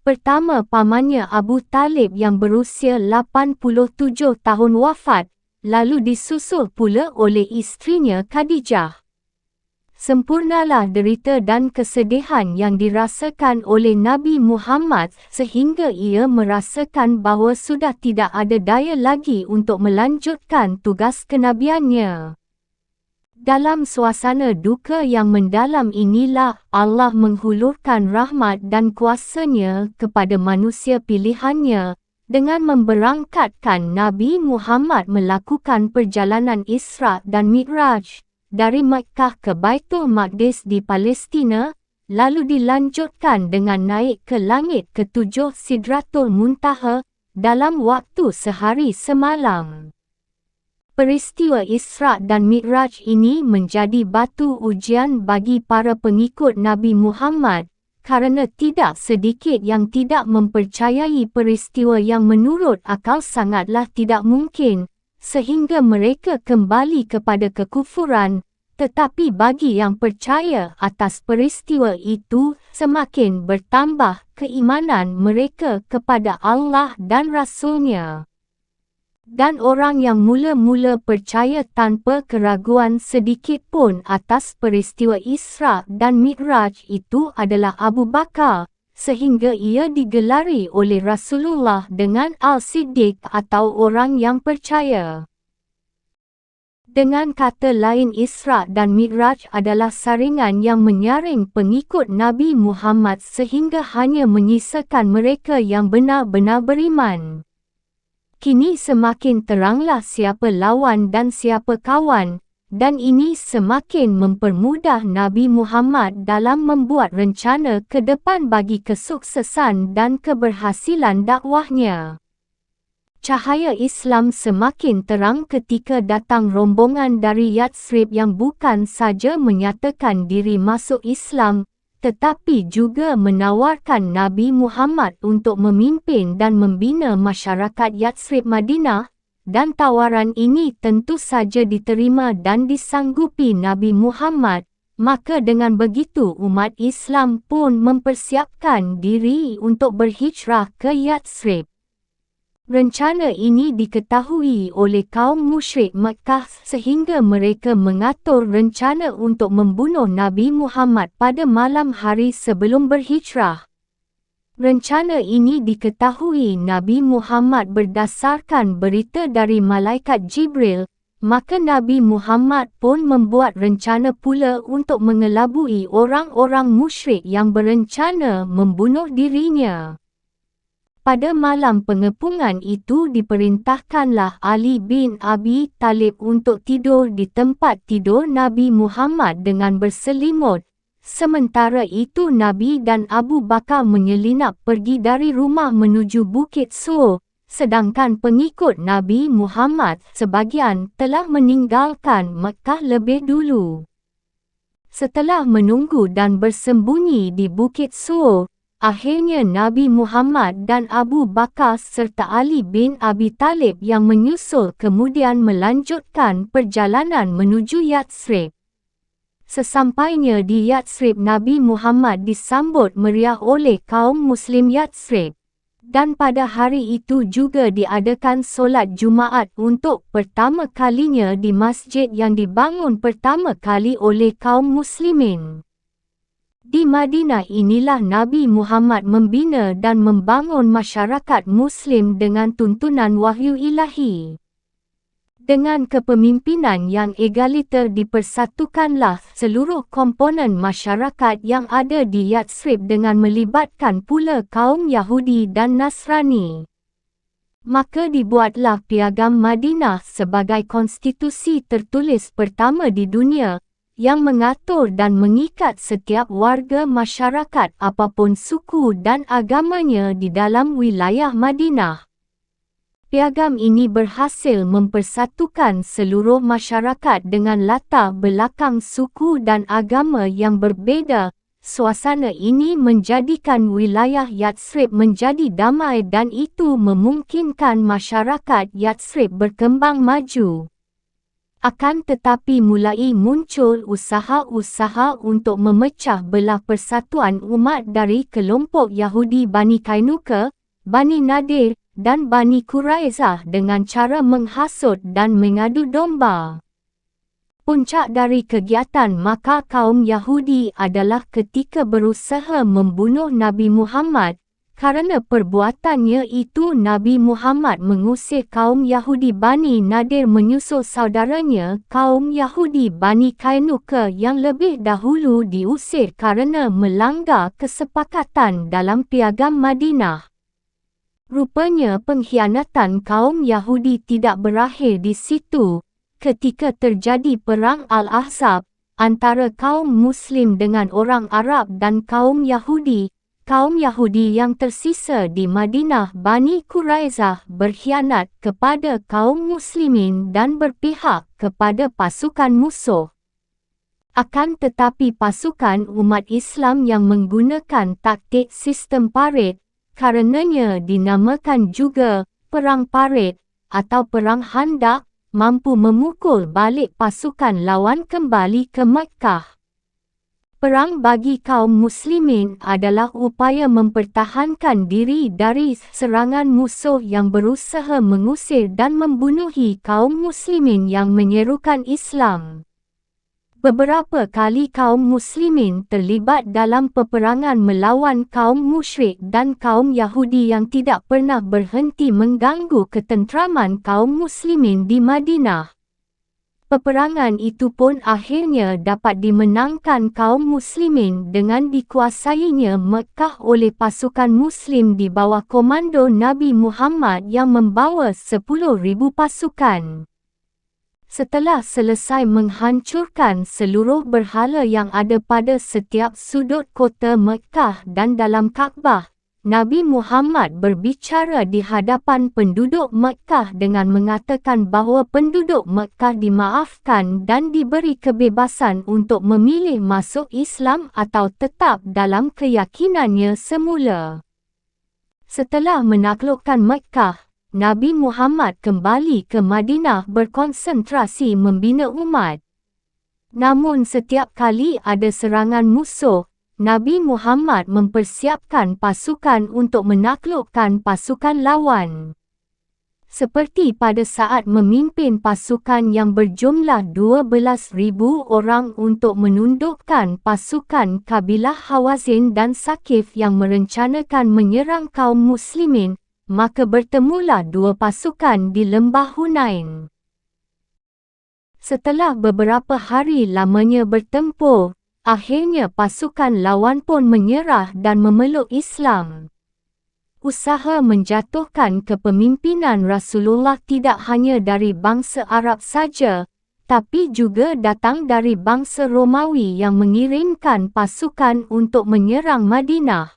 Pertama, pamannya Abu Talib yang berusia 87 tahun wafat, lalu disusul pula oleh isterinya Khadijah. Sempurnalah derita dan kesedihan yang dirasakan oleh Nabi Muhammad sehingga ia merasakan bahawa sudah tidak ada daya lagi untuk melanjutkan tugas kenabiannya. Dalam suasana duka yang mendalam inilah Allah menghulurkan rahmat dan kuasa-Nya kepada manusia pilihan-Nya dengan memberangkatkan Nabi Muhammad melakukan perjalanan Isra dan Mi'raj dari Makkah ke Baitul Maqdis di Palestina, lalu dilanjutkan dengan naik ke langit ke-7 Sidratul Muntaha dalam waktu sehari semalam. Peristiwa Isra dan Mi'raj ini menjadi batu ujian bagi para pengikut Nabi Muhammad kerana tidak sedikit yang tidak mempercayai peristiwa yang menurut akal sangatlah tidak mungkin, sehingga mereka kembali kepada kekufuran. Tetapi bagi yang percaya atas peristiwa itu, semakin bertambah keimanan mereka kepada Allah dan Rasul-Nya. Dan orang yang mula-mula percaya tanpa keraguan sedikit pun atas peristiwa Isra dan Mi'raj itu adalah Abu Bakar, sehingga ia digelari oleh Rasulullah dengan Al-Siddiq atau orang yang percaya. Dengan kata lain, Isra dan Mi'raj adalah saringan yang menyaring pengikut Nabi Muhammad sehingga hanya menyisakan mereka yang benar-benar beriman. Kini semakin teranglah siapa lawan dan siapa kawan, dan ini semakin mempermudah Nabi Muhammad dalam membuat rencana ke depan bagi kesuksesan dan keberhasilan dakwahnya. Cahaya Islam semakin terang ketika datang rombongan dari Yatsrib yang bukan saja menyatakan diri masuk Islam, tetapi juga menawarkan Nabi Muhammad untuk memimpin dan membina masyarakat Yatsrib Madinah, dan tawaran ini tentu saja diterima dan disanggupi Nabi Muhammad. Maka dengan begitu umat Islam pun mempersiapkan diri untuk berhijrah ke Yatsrib. Rencana ini diketahui oleh kaum musyrik Makkah sehingga mereka mengatur rencana untuk membunuh Nabi Muhammad pada malam hari sebelum berhijrah. Rencana ini diketahui Nabi Muhammad berdasarkan berita dari Malaikat Jibril, maka Nabi Muhammad pun membuat rencana pula untuk mengelabui orang-orang musyrik yang berencana membunuh dirinya. Pada malam pengepungan itu diperintahkanlah Ali bin Abi Talib untuk tidur di tempat tidur Nabi Muhammad dengan berselimut. Sementara itu Nabi dan Abu Bakar menyelinap pergi dari rumah menuju Bukit Sur, sedangkan pengikut Nabi Muhammad sebahagian telah meninggalkan Mekah lebih dulu. Setelah menunggu dan bersembunyi di Bukit Sur, akhirnya Nabi Muhammad dan Abu Bakar serta Ali bin Abi Talib yang menyusul kemudian melanjutkan perjalanan menuju Yatsrib. Sesampainya di Yatsrib, Nabi Muhammad disambut meriah oleh kaum Muslim Yatsrib. Dan pada hari itu juga diadakan solat Jumaat untuk pertama kalinya di masjid yang dibangun pertama kali oleh kaum Muslimin. Di Madinah inilah Nabi Muhammad membina dan membangun masyarakat Muslim dengan tuntunan wahyu ilahi. Dengan kepemimpinan yang egaliter dipersatukanlah seluruh komponen masyarakat yang ada di Yatsrib dengan melibatkan pula kaum Yahudi dan Nasrani. Maka dibuatlah Piagam Madinah sebagai konstitusi tertulis pertama di dunia, yang mengatur dan mengikat setiap warga masyarakat apapun suku dan agamanya di dalam wilayah Madinah. Piagam ini berhasil mempersatukan seluruh masyarakat dengan latar belakang suku dan agama yang berbeza. Suasana ini menjadikan wilayah Yatsrib menjadi damai dan itu memungkinkan masyarakat Yatsrib berkembang maju. Akan tetapi mulai muncul usaha-usaha untuk memecah belah persatuan umat dari kelompok Yahudi Bani Kainuka, Bani Nadir, dan Bani Quraizah dengan cara menghasut dan mengadu domba. Puncak dari kegiatan maka kaum Yahudi adalah ketika berusaha membunuh Nabi Muhammad. Karena perbuatannya itu Nabi Muhammad mengusir kaum Yahudi Bani Nadir menyusul saudaranya kaum Yahudi Bani Kainuka yang lebih dahulu diusir karena melanggar kesepakatan dalam Piagam Madinah. Rupanya pengkhianatan kaum Yahudi tidak berakhir di situ. Ketika terjadi Perang Al-Ahzab antara kaum Muslim dengan orang Arab dan kaum Yahudi yang tersisa di Madinah Bani Quraizah berkhianat kepada kaum Muslimin dan berpihak kepada pasukan musuh. Akan tetapi pasukan umat Islam yang menggunakan taktik sistem parit, karenanya dinamakan juga Perang Parit atau Perang Handak, mampu memukul balik pasukan lawan kembali ke Makkah. Perang bagi kaum Muslimin adalah upaya mempertahankan diri dari serangan musuh yang berusaha mengusir dan membunuhi kaum Muslimin yang menyerukan Islam. Beberapa kali kaum Muslimin terlibat dalam peperangan melawan kaum musyrik dan kaum Yahudi yang tidak pernah berhenti mengganggu ketenteraman kaum Muslimin di Madinah. Peperangan itu pun akhirnya dapat dimenangkan kaum Muslimin dengan dikuasainya Mekah oleh pasukan Muslim di bawah komando Nabi Muhammad yang membawa 10,000 pasukan. Setelah selesai menghancurkan seluruh berhala yang ada pada setiap sudut kota Mekah dan dalam Kaabah, Nabi Muhammad berbicara di hadapan penduduk Mekah dengan mengatakan bahawa penduduk Mekah dimaafkan dan diberi kebebasan untuk memilih masuk Islam atau tetap dalam keyakinannya semula. Setelah menaklukkan Mekah, Nabi Muhammad kembali ke Madinah berkonsentrasi membina umat. Namun setiap kali ada serangan musuh, Nabi Muhammad mempersiapkan pasukan untuk menaklukkan pasukan lawan. Seperti pada saat memimpin pasukan yang berjumlah 12,000 orang untuk menundukkan pasukan kabilah Hawazin dan Saqif yang merencanakan menyerang kaum Muslimin, maka bertemulah dua pasukan di Lembah Hunain. Setelah beberapa hari lamanya bertempur, akhirnya pasukan lawan pun menyerah dan memeluk Islam. Usaha menjatuhkan kepemimpinan Rasulullah tidak hanya dari bangsa Arab saja, tapi juga datang dari bangsa Romawi yang mengirimkan pasukan untuk menyerang Madinah.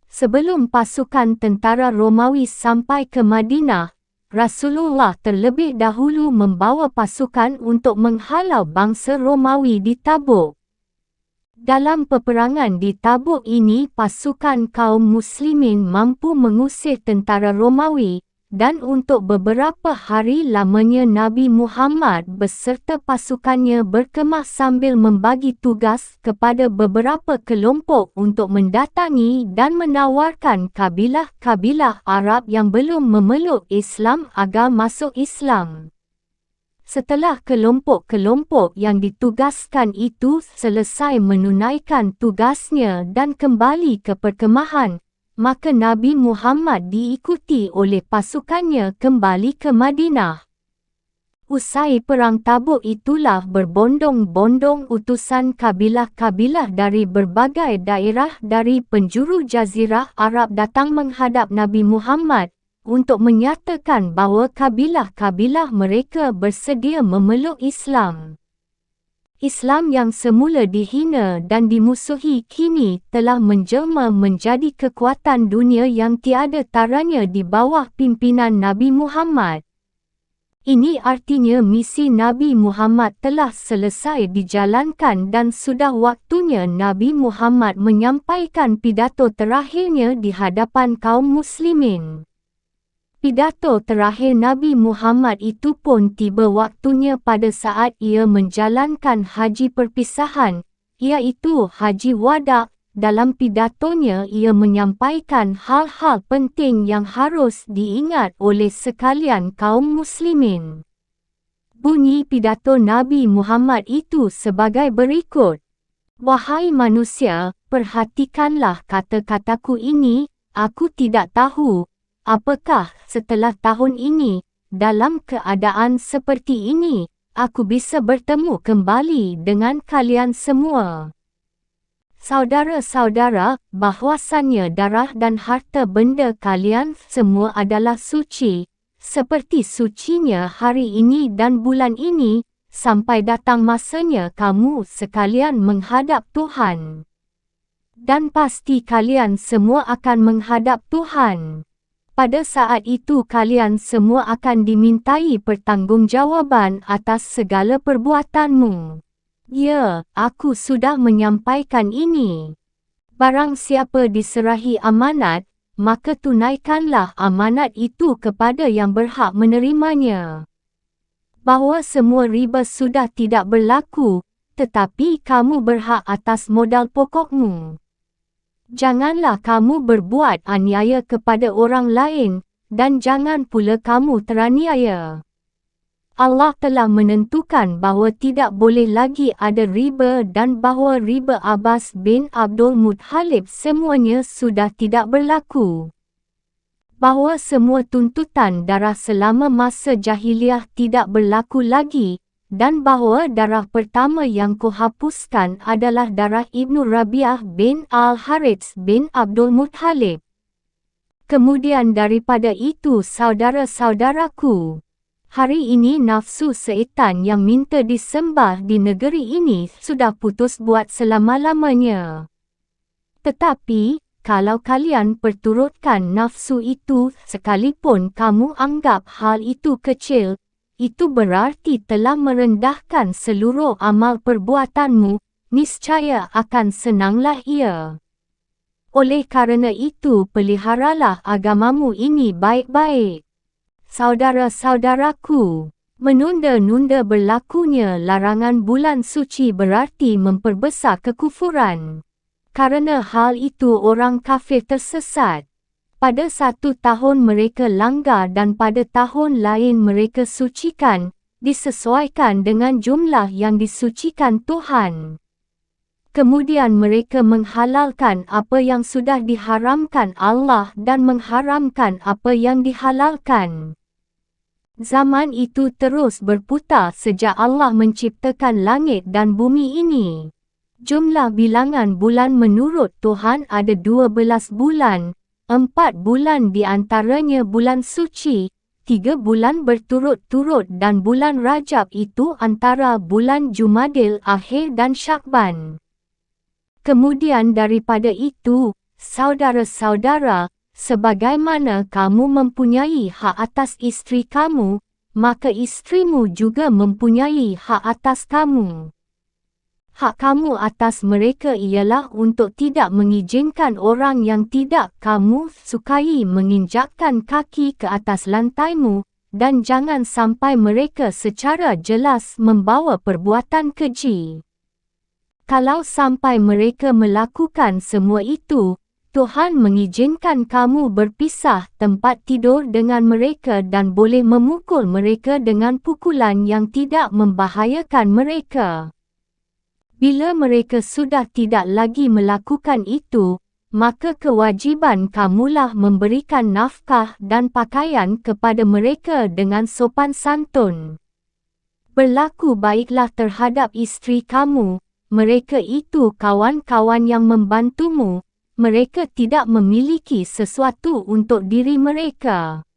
Sebelum pasukan tentara Romawi sampai ke Madinah, Rasulullah terlebih dahulu membawa pasukan untuk menghalau bangsa Romawi di Tabuk. Dalam peperangan di Tabuk ini pasukan kaum Muslimin mampu mengusir tentara Romawi, dan untuk beberapa hari lamanya Nabi Muhammad beserta pasukannya berkemah sambil membagi tugas kepada beberapa kelompok untuk mendatangi dan menawarkan kabilah-kabilah Arab yang belum memeluk Islam agar masuk Islam. Setelah kelompok-kelompok yang ditugaskan itu selesai menunaikan tugasnya dan kembali ke perkemahan, maka Nabi Muhammad diikuti oleh pasukannya kembali ke Madinah. Usai perang Tabuk itulah berbondong-bondong utusan kabilah-kabilah dari berbagai daerah dari penjuru Jazirah Arab datang menghadap Nabi Muhammad untuk menyatakan bahawa kabilah-kabilah mereka bersedia memeluk Islam. Islam yang semula dihina dan dimusuhi kini telah menjelma menjadi kekuatan dunia yang tiada taranya di bawah pimpinan Nabi Muhammad. Ini artinya misi Nabi Muhammad telah selesai dijalankan dan sudah waktunya Nabi Muhammad menyampaikan pidato terakhirnya di hadapan kaum muslimin. Pidato terakhir Nabi Muhammad itu pun tiba waktunya pada saat ia menjalankan haji perpisahan, iaitu Haji Wada'. Dalam pidatonya ia menyampaikan hal-hal penting yang harus diingat oleh sekalian kaum muslimin. Bunyi pidato Nabi Muhammad itu sebagai berikut. Wahai manusia, perhatikanlah kata-kataku ini, aku tidak tahu, apakah setelah tahun ini, dalam keadaan seperti ini, aku bisa bertemu kembali dengan kalian semua. Saudara-saudara, bahwasannya darah dan harta benda kalian semua adalah suci, seperti sucinya hari ini dan bulan ini, sampai datang masanya kamu sekalian menghadap Tuhan. Dan pasti kalian semua akan menghadap Tuhan. Pada saat itu kalian semua akan dimintai pertanggungjawaban atas segala perbuatanmu. Ya, aku sudah menyampaikan ini. Barang siapa diserahi amanat, maka tunaikanlah amanat itu kepada yang berhak menerimanya. Bahawa semua riba sudah tidak berlaku, tetapi kamu berhak atas modal pokokmu. Janganlah kamu berbuat aniaya kepada orang lain, dan jangan pula kamu teraniaya. Allah telah menentukan bahawa tidak boleh lagi ada riba dan bahawa riba Abbas bin Abdul Muttalib semuanya sudah tidak berlaku. Bahawa semua tuntutan darah selama masa jahiliah tidak berlaku lagi, dan bahawa darah pertama yang kuhapuskan adalah darah Ibnu Rabi'ah bin Al-Harits bin Abdul Muttalib. Kemudian daripada itu saudara-saudaraku, hari ini nafsu syaitan yang minta disembah di negeri ini sudah putus buat selama-lamanya. Tetapi, kalau kalian perturutkan nafsu itu sekalipun kamu anggap hal itu kecil, itu berarti telah merendahkan seluruh amal perbuatanmu, niscaya akan senanglah ia. Oleh kerana itu peliharalah agamamu ini baik-baik. Saudara-saudaraku, menunda-nunda berlakunya larangan bulan suci berarti memperbesar kekufuran. Karena hal itu orang kafir tersesat. Pada satu tahun mereka langgar dan pada tahun lain mereka sucikan, disesuaikan dengan jumlah yang disucikan Tuhan. Kemudian mereka menghalalkan apa yang sudah diharamkan Allah dan mengharamkan apa yang dihalalkan. Zaman itu terus berputar sejak Allah menciptakan langit dan bumi ini. Jumlah bilangan bulan menurut Tuhan ada 12 bulan, 4 bulan di antaranya bulan suci, 3 bulan berturut-turut dan bulan Rajab itu antara bulan Jumadil Akhir dan Syakban. Kemudian daripada itu, saudara-saudara, sebagaimana kamu mempunyai hak atas isteri kamu, maka isterimu juga mempunyai hak atas kamu. Hak kamu atas mereka ialah untuk tidak mengizinkan orang yang tidak kamu sukai menginjakkan kaki ke atas lantaimu, dan jangan sampai mereka secara jelas membawa perbuatan keji. Kalau sampai mereka melakukan semua itu, Tuhan mengizinkan kamu berpisah tempat tidur dengan mereka dan boleh memukul mereka dengan pukulan yang tidak membahayakan mereka. Bila mereka sudah tidak lagi melakukan itu, maka kewajiban kamulah memberikan nafkah dan pakaian kepada mereka dengan sopan santun. Berlaku baiklah terhadap isteri kamu, mereka itu kawan-kawan yang membantumu, mereka tidak memiliki sesuatu untuk diri mereka.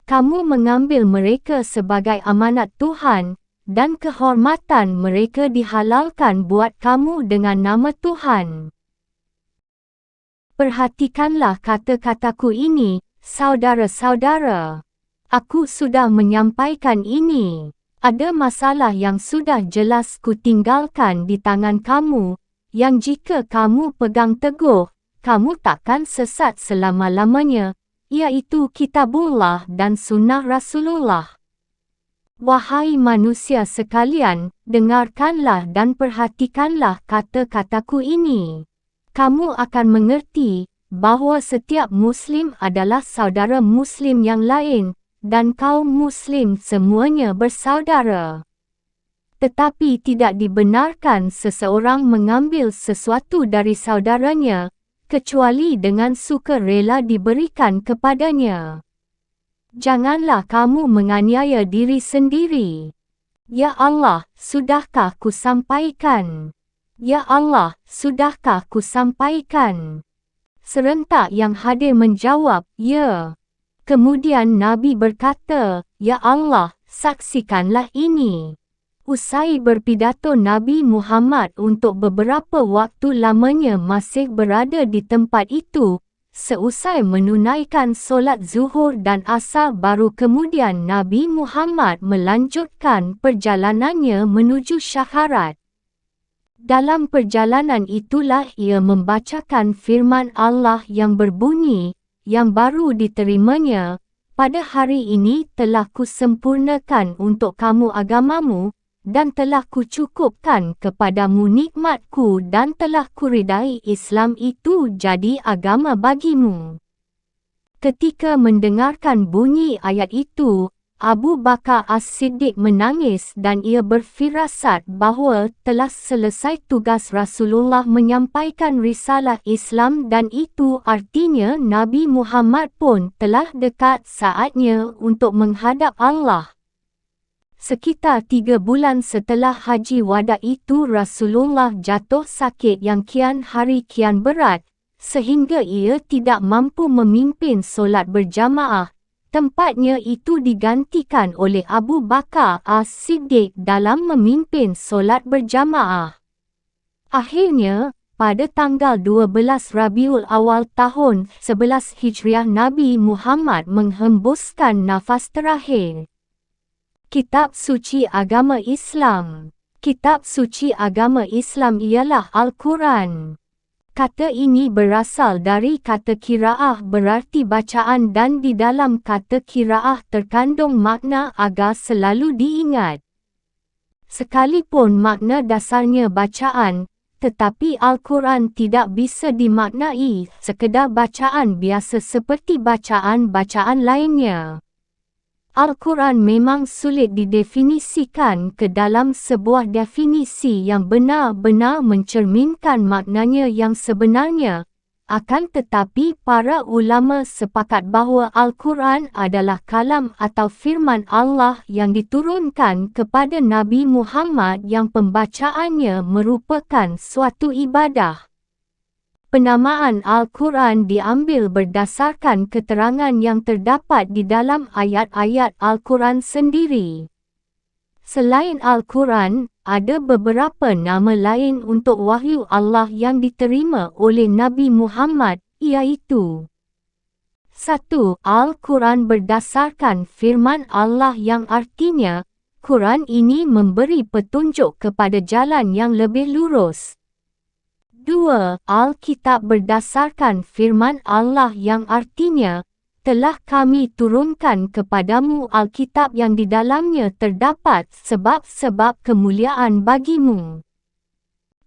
Kamu mengambil mereka sebagai amanat Tuhan, dan kehormatan mereka dihalalkan buat kamu dengan nama Tuhan. Perhatikanlah kata-kataku ini, saudara-saudara. Aku sudah menyampaikan ini. Ada masalah yang sudah jelas kutinggalkan di tangan kamu, yang jika kamu pegang teguh, kamu takkan sesat selama-lamanya, iaitu Kitabullah dan Sunnah Rasulullah. Wahai manusia sekalian, dengarkanlah dan perhatikanlah kata-kataku ini. Kamu akan mengerti bahawa setiap Muslim adalah saudara Muslim yang lain, dan kaum Muslim semuanya bersaudara. Tetapi tidak dibenarkan seseorang mengambil sesuatu dari saudaranya, kecuali dengan sukarela diberikan kepadanya. Janganlah kamu menganiaya diri sendiri. Ya Allah, sudahkah ku sampaikan? Ya Allah, sudahkah ku sampaikan? Serentak yang hadir menjawab, ya. Kemudian Nabi berkata, ya Allah, saksikanlah ini. Usai berpidato, Nabi Muhammad untuk beberapa waktu lamanya masih berada di tempat itu. Seusai menunaikan solat zuhur dan asar baru kemudian Nabi Muhammad melanjutkan perjalanannya menuju Syaharat. Dalam perjalanan itulah ia membacakan firman Allah yang berbunyi, yang baru diterimanya, pada hari ini telah kusempurnakan untuk kamu agamamu, dan telah kucukupkan kepadamu nikmatku dan telah kuridai Islam itu jadi agama bagimu. Ketika mendengarkan bunyi ayat itu, Abu Bakar As-Siddiq menangis dan ia berfirasat bahawa telah selesai tugas Rasulullah menyampaikan risalah Islam dan itu artinya Nabi Muhammad pun telah dekat saatnya untuk menghadap Allah. Sekitar 3 bulan setelah Haji Wada itu Rasulullah jatuh sakit yang kian hari kian berat, sehingga ia tidak mampu memimpin solat berjamaah. Tempatnya itu digantikan oleh Abu Bakar As-Siddiq dalam memimpin solat berjamaah. Akhirnya, pada tanggal 12 Rabiul Awal tahun 11 Hijriah Nabi Muhammad menghembuskan nafas terakhir. Kitab suci agama Islam. Kitab suci agama Islam ialah Al-Quran. Kata ini berasal dari kata qiraah berarti bacaan dan di dalam kata qiraah terkandung makna agar selalu diingat. Sekalipun makna dasarnya bacaan, tetapi Al-Quran tidak bisa dimaknai sekedar bacaan biasa seperti bacaan-bacaan lainnya. Al-Quran memang sulit didefinisikan ke dalam sebuah definisi yang benar-benar mencerminkan maknanya yang sebenarnya. Akan tetapi para ulama sepakat bahawa Al-Quran adalah kalam atau firman Allah yang diturunkan kepada Nabi Muhammad yang pembacaannya merupakan suatu ibadah. Penamaan Al-Quran diambil berdasarkan keterangan yang terdapat di dalam ayat-ayat Al-Quran sendiri. Selain Al-Quran, ada beberapa nama lain untuk wahyu Allah yang diterima oleh Nabi Muhammad, iaitu 1. Al-Quran berdasarkan firman Allah yang artinya, Quran ini memberi petunjuk kepada jalan yang lebih lurus. 2. Alkitab berdasarkan firman Allah yang artinya, telah kami turunkan kepadamu Alkitab yang di dalamnya terdapat sebab-sebab kemuliaan bagimu.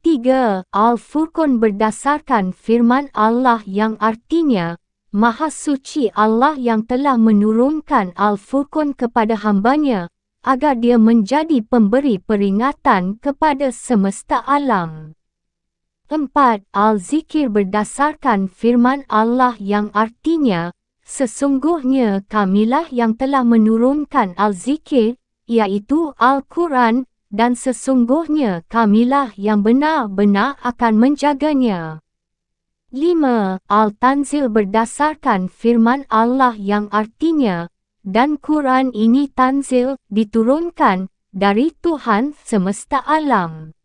3. Al-Furqan berdasarkan firman Allah yang artinya, Maha Suci Allah yang telah menurunkan Al-Furqan kepada hambanya, agar dia menjadi pemberi peringatan kepada semesta alam. 4. Al-Zikir berdasarkan firman Allah yang artinya, sesungguhnya kamilah yang telah menurunkan Al-Zikir, iaitu Al-Quran, dan sesungguhnya kamilah yang benar-benar akan menjaganya. 5. Al-Tanzil berdasarkan firman Allah yang artinya, dan Quran ini tanzil, diturunkan, dari Tuhan semesta alam.